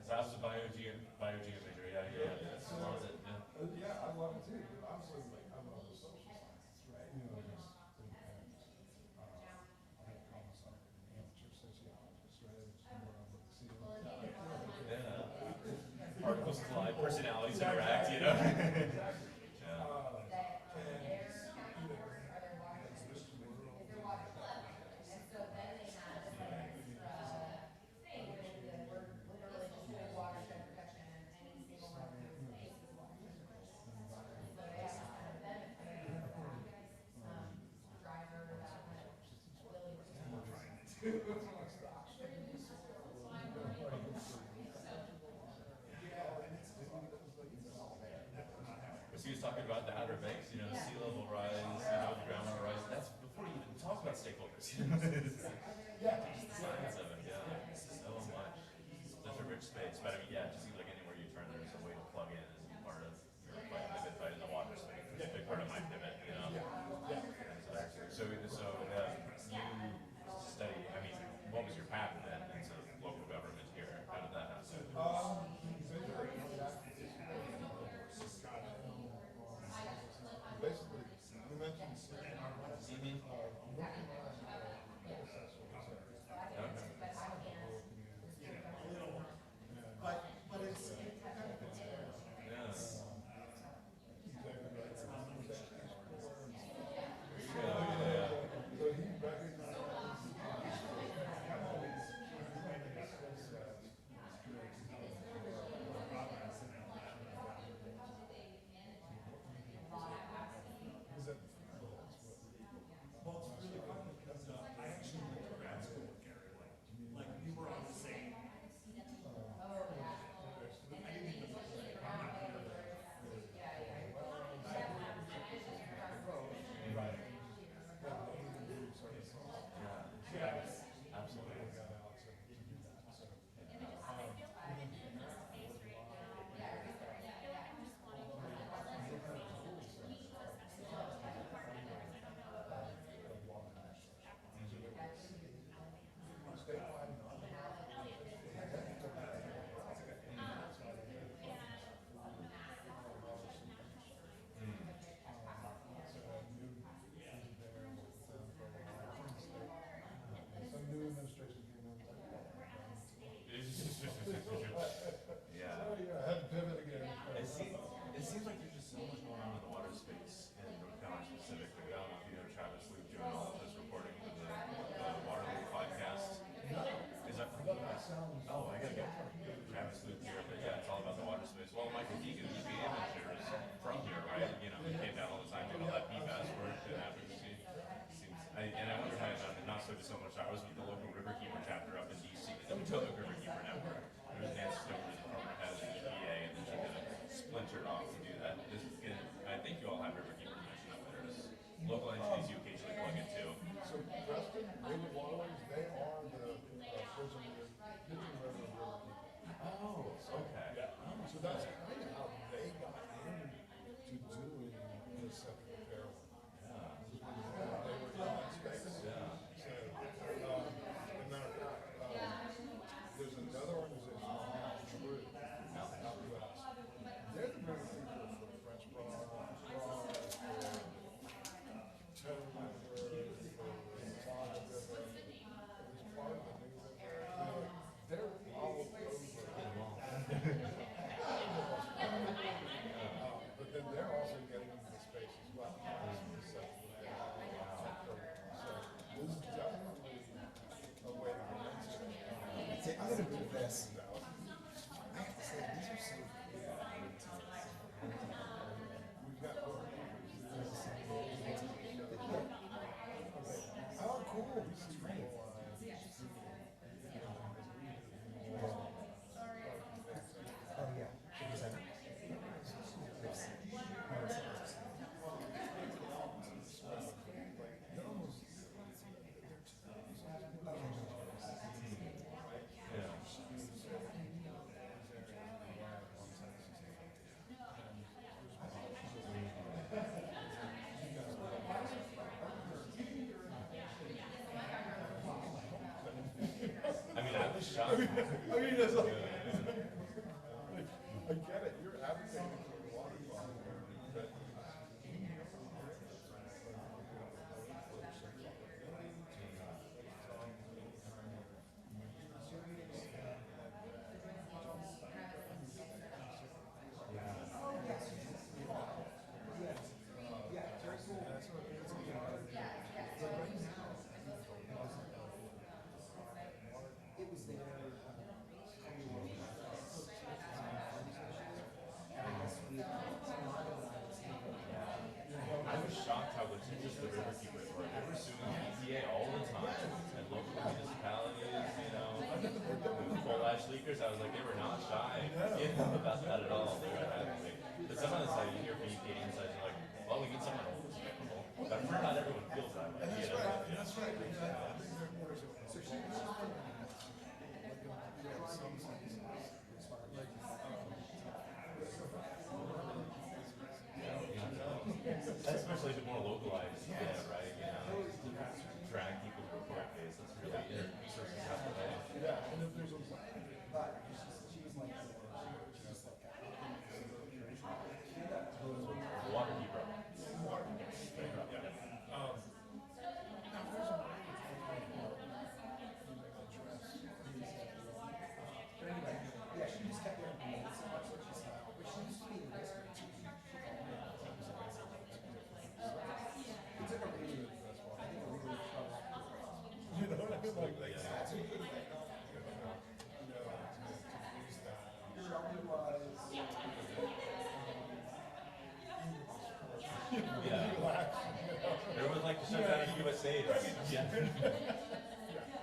So I was a biogeo major, yeah. That's a lot of it, yeah. Yeah, I love it too, but obviously, I love the social sciences, right? I have to call myself an amateur sociologist, right? Yeah. Particles collide, personalities interact, Yeah. So he was talking about the Outer Banks, the sea level rise, the groundwater rise. That's before you even talk about stakeholders. It's the science of it, yeah. So much. Such a rich space. But it just seems like anywhere you turn, there's a way to plug in as a part of your fight, the good fight in the water space. It's a big part of my pivot, So you study, what was your path then into local government here? How did that happen? Basically, you mentioned I'm gonna do this. I have to say, these are so oh, cool. That's great. Oh, yeah. Because I mean, I was shocked. I mean, it's like, I get it, you're advocating for the water quality, but it was there. I was shocked how litigious the river keepers were. They were suing the EPA all the time, and local municipalities, you know, coal ash leakers. I was like, they were not shy about that at all. They were advocating. But sometimes like you hear from EPA insights, you're like, well, we need someone who's capable. But I'm sure not everyone feels that way. that's You know? right, Yeah. that's right. So she was That's especially the more localized, yeah, right? You know, drag people to a court case. That's really it. Resources have to pay. yeah, and if there's a But she was like, she was like, Water keeper. Yeah. yeah, she just kept getting beat so much that she's not, but she used to be in the district too. She called me up. It took a really, I think a really tough. you know what I mean? Like, That's a good thing. It only was. Everyone's like the shutdown of USA.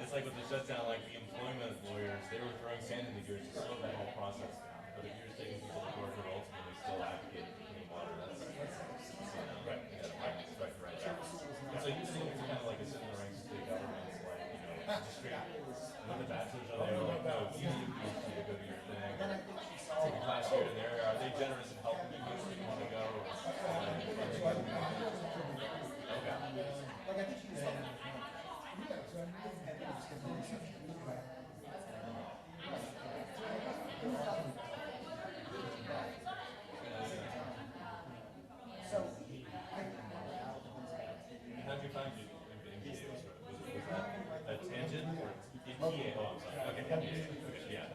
It's like with the shutdown, like the employment lawyers, they were throwing sand in the gears to slow that whole process down. But if you're just taking people to court who are ultimately still advocating for clean water, that's, you know, right. You gotta fight right there. And so you think it's kind of like a sit in the ranks of state governments, like, you know, just straight, when the bachelors are there, like, no, you need a PhD to go do your thing. Or take a class here and there. Are they generous in helping you get where you want to go? Or, okay. Like, I think she was like, so, How'd you find you in MBA? Was that a tangent or MBA? Oh, I'm sorry. Okay, MBA. Okay, yeah.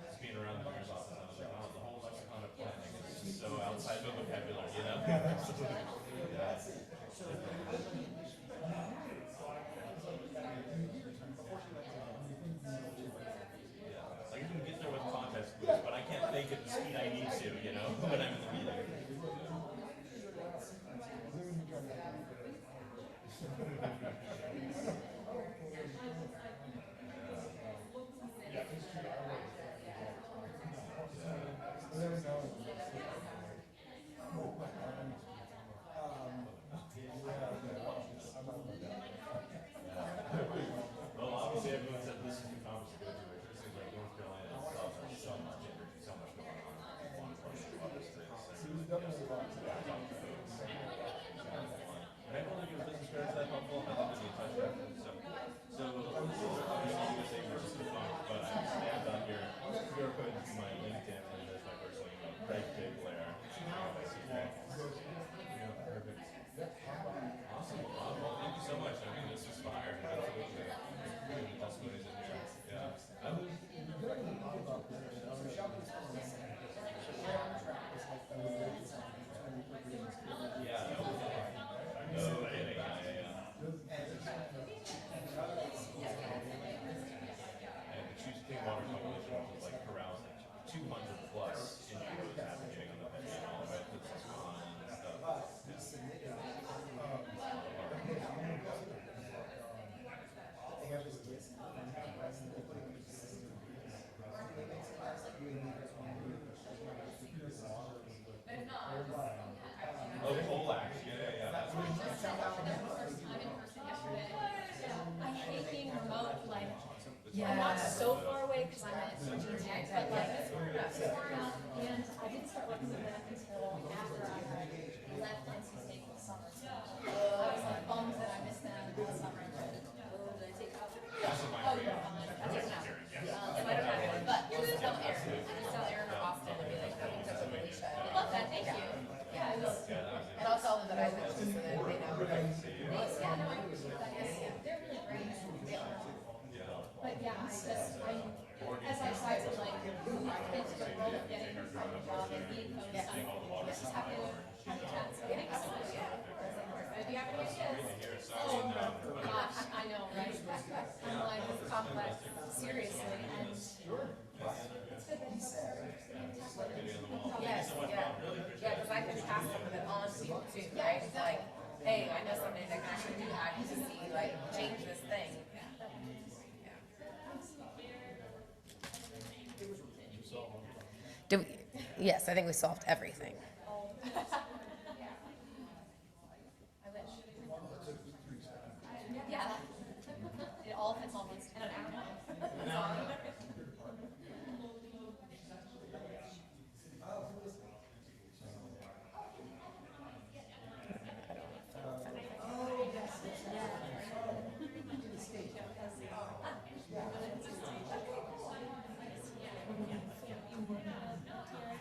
Just being around the mayor's office, I was like, wow, the whole lexicon of planning is just so outside my vocabulary, you know? Yeah. Yeah. Like I can get there with context clues, but I can't think at the speed I need to, you know, when I'm in the meeting. And I didn't start working with them until after I had left NC State for the summer. I was like bummed that I missed them in the summer. Oh, did I take out? Oh, you're fine. I took it out. So I don't have it, but we'll just tell Aaron. Just tell Aaron or Austin and be like, I'm in touch with Alicia. I love that, thank you. Yeah, it was. And I'll tell them that I pitched it so that they know. Thanks, yeah, no, I appreciate that. They're really great. But yeah, as I tried to like move into the role of getting a private job and being focused on, just have to have chats. Getting customers, yeah. Do you have any ideas? Oh, gosh, I know, right? I'm like, it's complex, seriously, and it's good that you said. Yes, yeah. Yeah, because I can pass some of it on to people too, right? It's like, hey, I know somebody that can actually do advocacy, like change this thing. Did we, yes, I think we solved everything. Yeah, it all fits almost in an hour.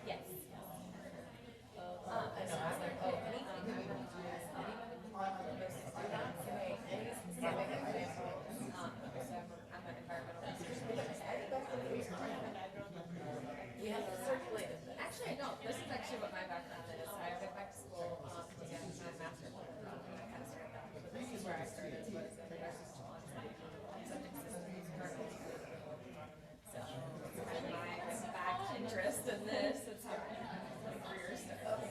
Yes. I know, I was like, oh, anything that we want to do is any specific example. So I'm an environmental researcher. We have to circulate it. Actually, no, this is actually what my background is. I went back to school to get my master's program, and I kind of started that. But this is where I started, was introductions to subject systems currently. So it's kind of my back interest in this. It's how my career started.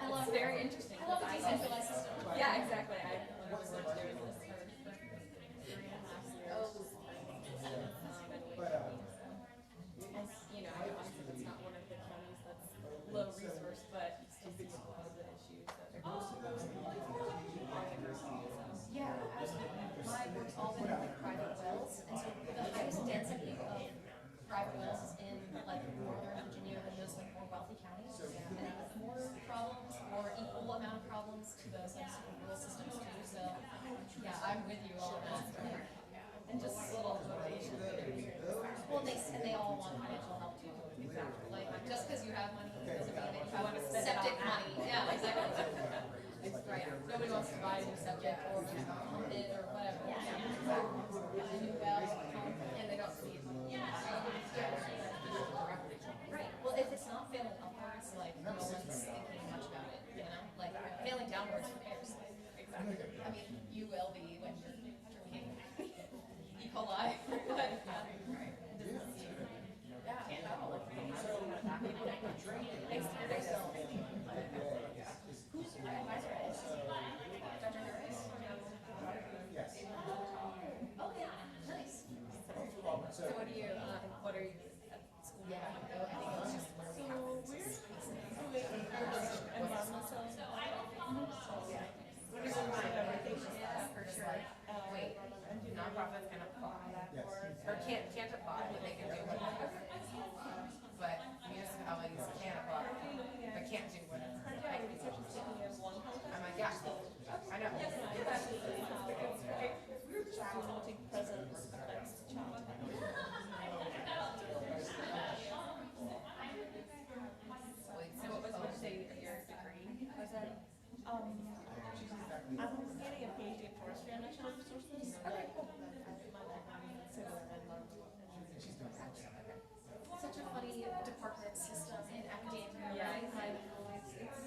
I love very interesting. I love the decentralized system. Yeah, exactly. I was doing this for 3.5 years. And, you know, I know obviously it's not one of the counties that's low resource, but you still see a lot of the issues that they're Yeah, my work's all been in like private wells, and so I was density of private wells is in like northern Virginia and those like more wealthy counties. And more problems or equal amount of problems to those like super rural systems too. So yeah, I'm with you on that. and just little motivation. Well, they all want financial help too. Exactly. Like just because you have money doesn't mean that you have septic money. Yeah, exactly. Right. Nobody wants to buy a new septic or pump it or whatever. Buy a new well, and they don't see it. Right. Well, if it's not failing upwards, like no one's thinking much about it. You know, like failing downwards repairs. Exactly. I mean, you will be when you're drinking E. coli. But who's your advisor? Dr. Harris? Oh yeah, nice. So what are you at school? Yeah, no, I think it's just where we have this. For sure. Wait, nonprofits can apply, or can't apply, but they can do whatever. But municipalities can apply, but can't do whatever. I'm like, yeah, I know. Wait, so what was your degree? Was that? I'm getting a PhD in forestry and natural resources. Okay, cool. My background in civil and environmental engineering. Such a funny department system in academia, Yeah, right? Like, it's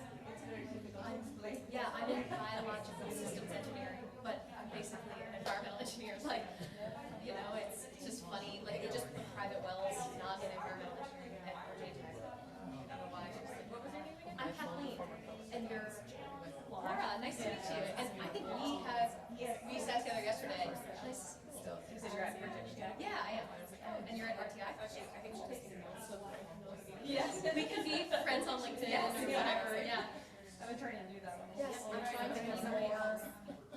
very difficult to explain. yeah, I'm in biological systems engineering, but I'm basically an environmental engineer. Like, you know, it's just funny. Like, they just put private wells, not in environmental engineering at Virginia Tech. I don't know why. What was your name again? I'm Kathleen, and you're Laura. Nice to meet you. And I think we sat together yesterday. Nice. Because you're at Virginia Tech. Yeah, I am. And you're at RTI? I think she's taking notes, so Yes, we can be friends on LinkedIn Yes, or yeah. whatever, yeah. I've been trying to do that one. Yes, I'm trying to be more,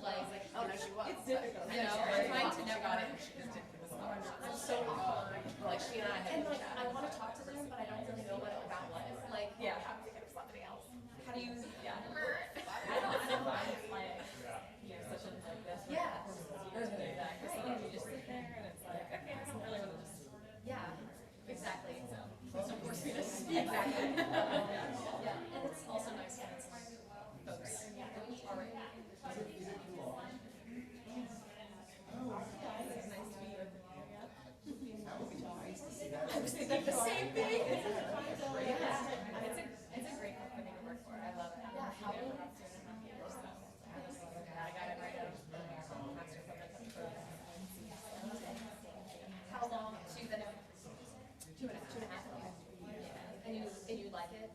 like, Oh, no, she was. It's difficult. you know, I'm trying to She know got about it, it. she just did for this. I'm so behind. like she and I have. And like, I wanna talk to them, but I don't really know what about what, like, Yeah. how do you get somebody else? How do you, Yeah. I don't mind like, such as like this. Yeah. Exactly. Sometimes you just sit there and it's like, okay, I don't really want to just. yeah, exactly, so, please don't force me to speak. Exactly. Yeah, and it's also nice when it's folks already. I was thinking the same thing. Yeah. It's a great company to work for. I love it. Yeah, how I've been long- around 2.5 years, so I got it right out of master public health program. How long, so you've been there? 2.5, okay. And you like it?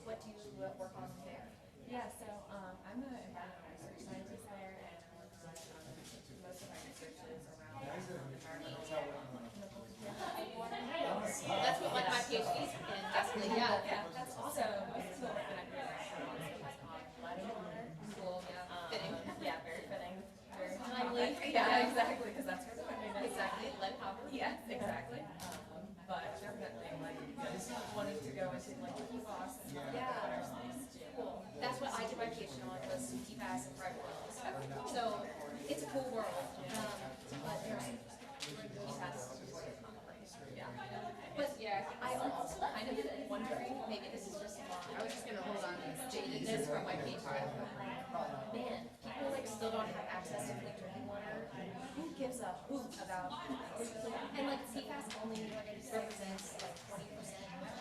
What do you work on there? Yeah, so I'm an environmental research scientist there, and most of my research is around environmental. That's what like my PhD's in, definitely, yeah. That's So awesome. most of the work that I'm doing right now is on lead and water. Cool, yeah. Fitting. Yeah, very fitting. Very Timely. Yeah, exactly, because that's where the funding is. Exactly, lead copper. Yes, exactly. But definitely, like, wanting to go into like the PFAS and Yeah. water space too. Cool. That's what I did my PhD on, was PFAS and private wells. So it's a cool world. But there's PFAS. Yeah. But yeah, I am also kind of wondering, maybe this is just I was just gonna hold on to jadedness from my PhD. Man, people like still don't have access to clean drinking water. Who gives a hoot about? And like PFAS only represents like 20%.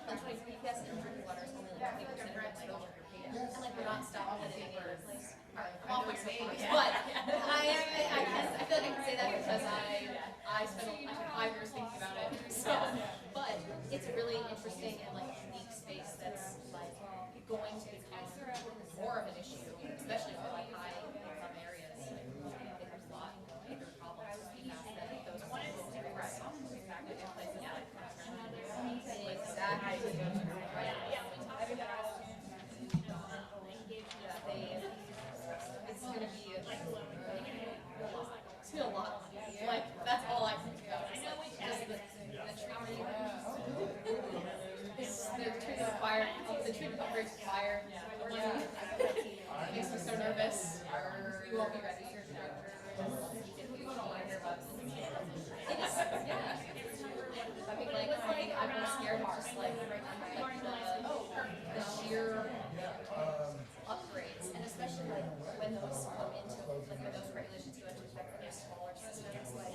Like 20 PFAS in drinking water is only like 20% of exposure. And like we're not stopping at any place. Alright, I'm off my soapbox. But I feel like I can say that because I spent like 5 years thinking about it. So, but it's a really interesting and like unique space that's like going to become more of an issue, especially for like high income areas. Like, there's a lot bigger problems with PFAS than those ones. Exactly, in places like Exactly. Right. It's gonna be a lot. It's gonna be a lot. Like, that's all I think about. It's like, just the treatment of fire, the treatment of bridge fire. It makes me so nervous. We won't be ready. It is, yeah. I mean, like, I'm more scared of just like the sheer upgrades, and especially like when those come into, like when those regulations go into effect for these smaller systems, like,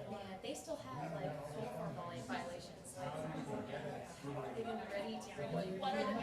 man, they still have like full formalin violations, like, are they gonna be ready to regulate? What are the